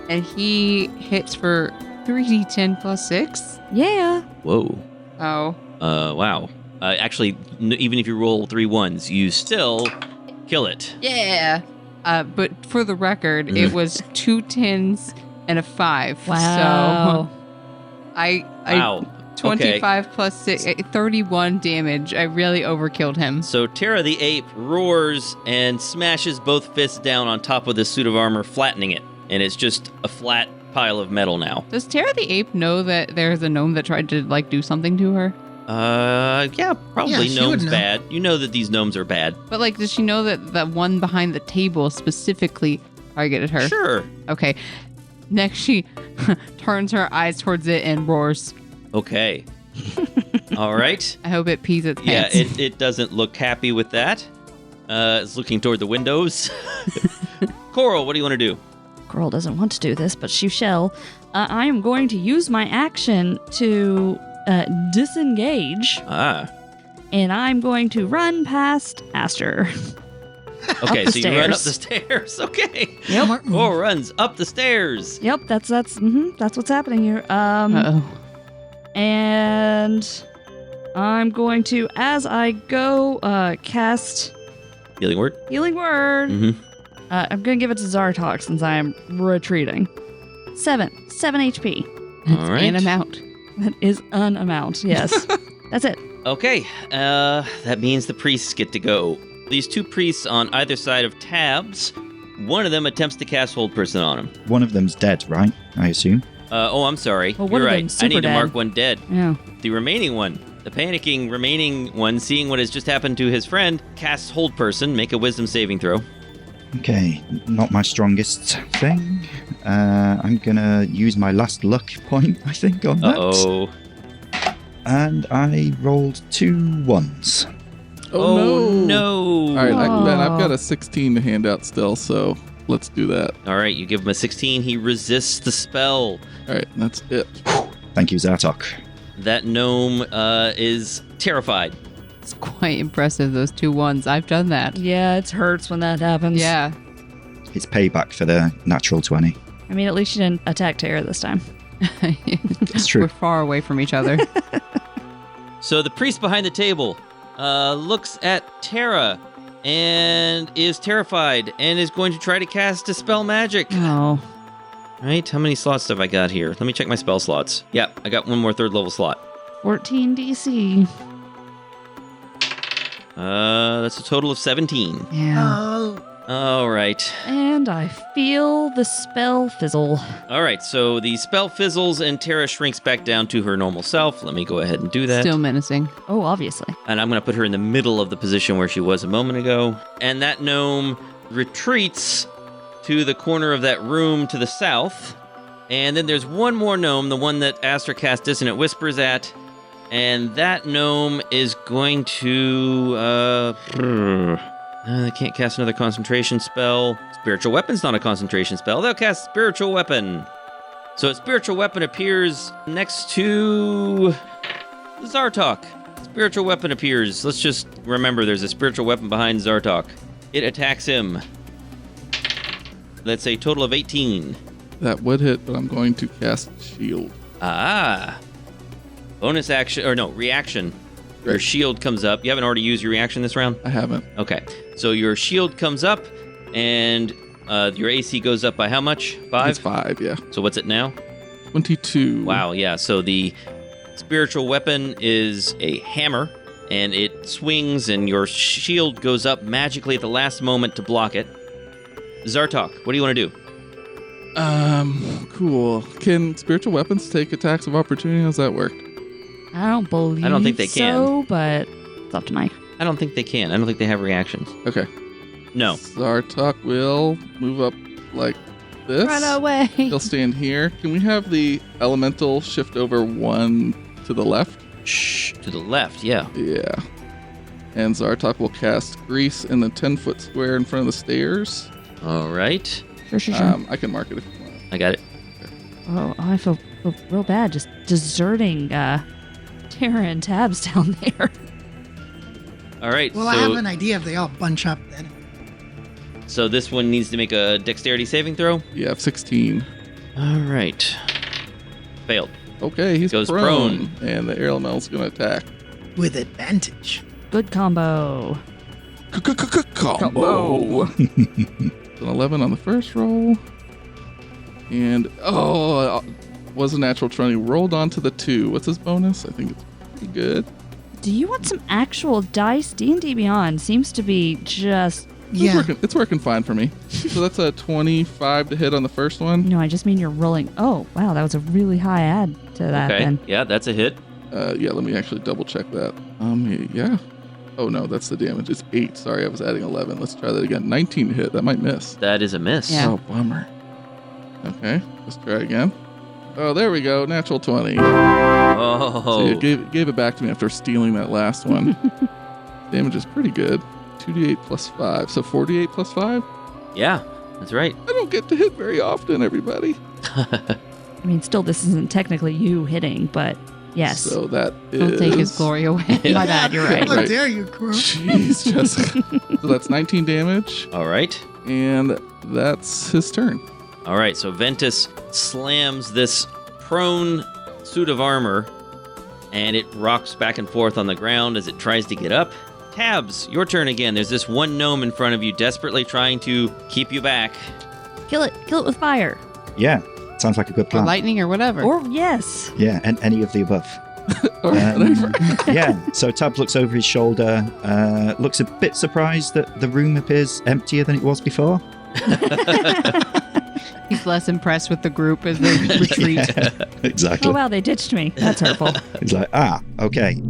And he hits for 3d10 plus 6. Yeah. Whoa. Oh. Wow. Actually, even if you roll 3 1s, you still kill it. Yeah. But for the record, it was 2 10s and a 5. Wow. So I Wow. 25 plus 6, 31 damage. I really overkilled him. So Terra the ape roars and smashes both fists down on top of this suit of armor, flattening it. And it's just a flat pile of metal now. Does Terra the ape know that there's a gnome that tried to do something to her? Yeah, probably Yeah, she would gnomes know. bad. You know that these gnomes are bad. But does she know that the one behind the table specifically targeted her? Sure. Okay. Next, she turns her eyes towards it and roars. Okay. All right. I hope it pees its Yeah, pants. it doesn't look happy with that. It's looking toward the windows. Coral, what do you want to do? Girl doesn't want to do this, but she shall. I am going to use my action to disengage, Ah. and I'm going to run past Aster. Okay, the so you run up stairs. the stairs. Okay. Yep. Smart move. Coral runs up the stairs. Yep, that's what's happening here. Uh-oh. And I'm going to, as I go, cast Healing word. Healing Word. Mm-hmm. I'm going to give it to Zartok since I am retreating. 7 HP. All right. And I'm out. That is an amount. Yes, that's it. Okay. That means the priests get to go. These 2 priests on either side of Tabs. One of them attempts to cast Hold Person on him. One of them's dead, right? I assume. I'm sorry. Well, one You're of right. them's I need super to dead. mark one dead. Yeah. The remaining one, the panicking remaining one, seeing what has just happened to his friend, casts Hold Person. Make a Wisdom saving throw. Okay, not my strongest thing. I'm gonna use my last luck point, I think, on that. Uh-oh. And I rolled 2 1s. Oh, no. All right, Ben, I've Aw. got a 16 to hand out still, so let's do that. All right, you give him a 16. He resists the spell. All right, that's it. Thank you, Zartok. That gnome is terrified. It's quite impressive, those 2 1s. I've done that. Yeah, it hurts when that happens. Yeah. It's payback for the natural 20. I mean, at least you didn't attack Tara this time. It's true. We're far away from each other. So the priest behind the table looks at Terra and is terrified and is going to try to cast Dispel Magic. Oh. Right? How many slots have I got here? Let me check my spell slots. Yep, I got one more 3rd level slot. 14 DC. That's a total of 17. Yeah. Oh, All right. And I feel the spell fizzle. All right, so the spell fizzles and Terra shrinks back down to her normal self. Let me go ahead and do that. Still menacing. Oh, obviously. And I'm going to put her in the middle of the position where she was a moment ago. And that gnome retreats to the corner of that room to the south. And then there's one more gnome, the one that Aster cast Dissonant Whispers at. And that gnome is going to... they can't cast another concentration spell. Spiritual Weapon's not a concentration spell. They'll cast Spiritual Weapon. So a spiritual weapon appears next to Zartok. Spiritual weapon appears. Let's just remember there's a spiritual weapon behind Zartok. It attacks him. That's a total of 18. That would hit, but I'm going to cast shield. Ah. Bonus action, or no, reaction. Your Right. shield comes up. You haven't already used your reaction this round? I haven't. Okay. So your shield comes up, and your AC goes up by how much? 5? It's 5, yeah. So what's it now? 22. Wow, yeah. So the spiritual weapon is a hammer, and it swings, and your shield goes up magically at the last moment to block it. Zartok, what do you want to do? Cool. Can spiritual weapons take attacks of opportunity? How's that work? I don't believe I don't think they so, but it's up to Mike. I don't think they can. I don't think they have reactions. Okay. No. Zartok will move up like this. Run away. He'll stand here. Can we have the elemental shift over 1 to the left? Shh. To the left, yeah. Yeah. And Zartok will cast Grease in the 10-foot square in front of the stairs. All right. Sure. I can mark it if you want. I got it. Oh, I feel real bad just deserting Tara and Tabs down there. All right. Well, I have an idea if they all bunch up then. So this one needs to make a dexterity saving throw. Yeah, 16. All right. Failed. Okay, he's Goes prone. And the air elemental's going to attack. With advantage. Good combo. Combo. An 11 on the first roll. And, was a natural 20. Rolled onto the 2. What's his bonus? I think it's pretty good. Do you want some actual dice? D&D Beyond seems to be just... Yeah. It's working fine for me. So that's a 25 to hit on the first one. No, I just mean you're rolling... Oh, wow, that was a really high add to that Okay. then. Yeah, that's a hit. Yeah, let me actually double check that. Yeah. Oh, no, that's the damage. It's 8. Sorry, I was adding 11. Let's try that again. 19 to hit. That might miss. That is a miss. Yeah. Oh, bummer. Okay, let's try again. Oh, there we go. Natural 20. Oh. So you gave it back to me after stealing that last one. Damage is pretty good. 2d8 plus 5. So 4d8 plus 5? Yeah, that's right. I don't get to hit very often, everybody. I mean, still, this isn't technically you hitting, but yes. So that is... Don't take his glory away. My bad, you're right. How Right. dare you, Crow? Jeez, Jessica. So that's 19 damage, All right. and that's his turn. All right. So Ventus slams this prone suit of armor, and it rocks back and forth on the ground as it tries to get up. Tabs, your turn again. There's this one gnome in front of you, desperately trying to keep you back. Kill it with fire. Yeah, sounds like a good Or plan. lightning or whatever. Or, yes. Yeah, and any of the above. Or whatever. Yeah, so Tab looks over his shoulder, looks a bit surprised that the room appears emptier than it was before. He's less impressed with the group as they retreat. Yeah, exactly. Oh, wow, they ditched me. That's hurtful. He's like, okay.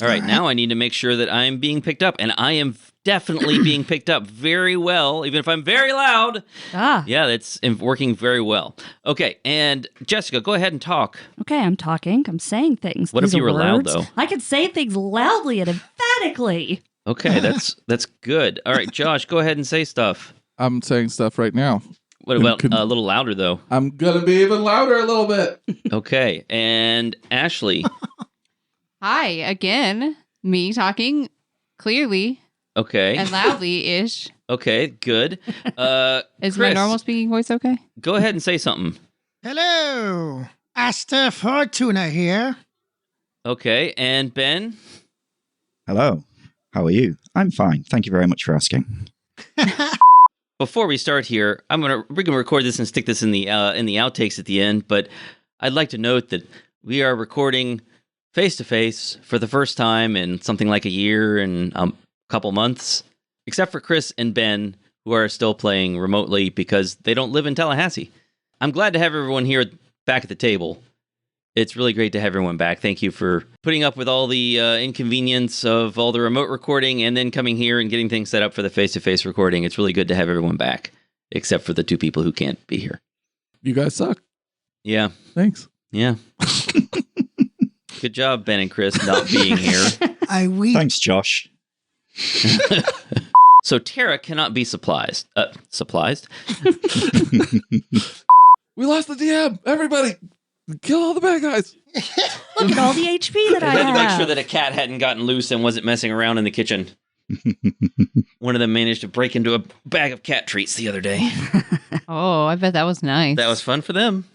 All right, now I need to make sure that I'm being picked up, and I am definitely being picked up very well, even if I'm very loud. Ah, Yeah, that's working very well. Okay, and Jessica, go ahead and talk. okay, I'm talking. I'm saying things. What if These you are were loud, words. though? I can say things loudly and emphatically. Okay, that's good. All right, Josh, go ahead and say stuff. I'm saying stuff right now. What about a little louder, though? I'm going to be even louder a little bit. Okay, and Ashley. Hi, again. Me talking clearly Okay. and loudly-ish. Okay, good. Is my Chris, normal speaking voice okay? Go ahead and say something. Hello. Asta Fortuna here. Okay, and Ben? Hello. How are you? I'm fine. Thank you very much for asking. Before we start here, we're gonna record this and stick this in the outtakes at the end. But I'd like to note that we are recording face to face for the first time in something like a year and a couple months, except for Chris and Ben, who are still playing remotely because they don't live in Tallahassee. I'm glad to have everyone here back at the table. It's really great to have everyone back. Thank you for putting up with all the inconvenience of all the remote recording and then coming here and getting things set up for the face-to-face recording. It's really good to have everyone back, except for the two people who can't be here. You guys suck. Yeah. Thanks. Yeah. Good job, Ben and Chris, not being here. Thanks, Josh. So Tara cannot be supplied. We lost the DM. Everybody, kill all the bad guys. Look at all the HP that I had to make have. sure that a cat hadn't gotten loose and wasn't messing around in the kitchen. One of them managed to break into a bag of cat treats the other day. Oh, I bet that was nice. That was fun for them.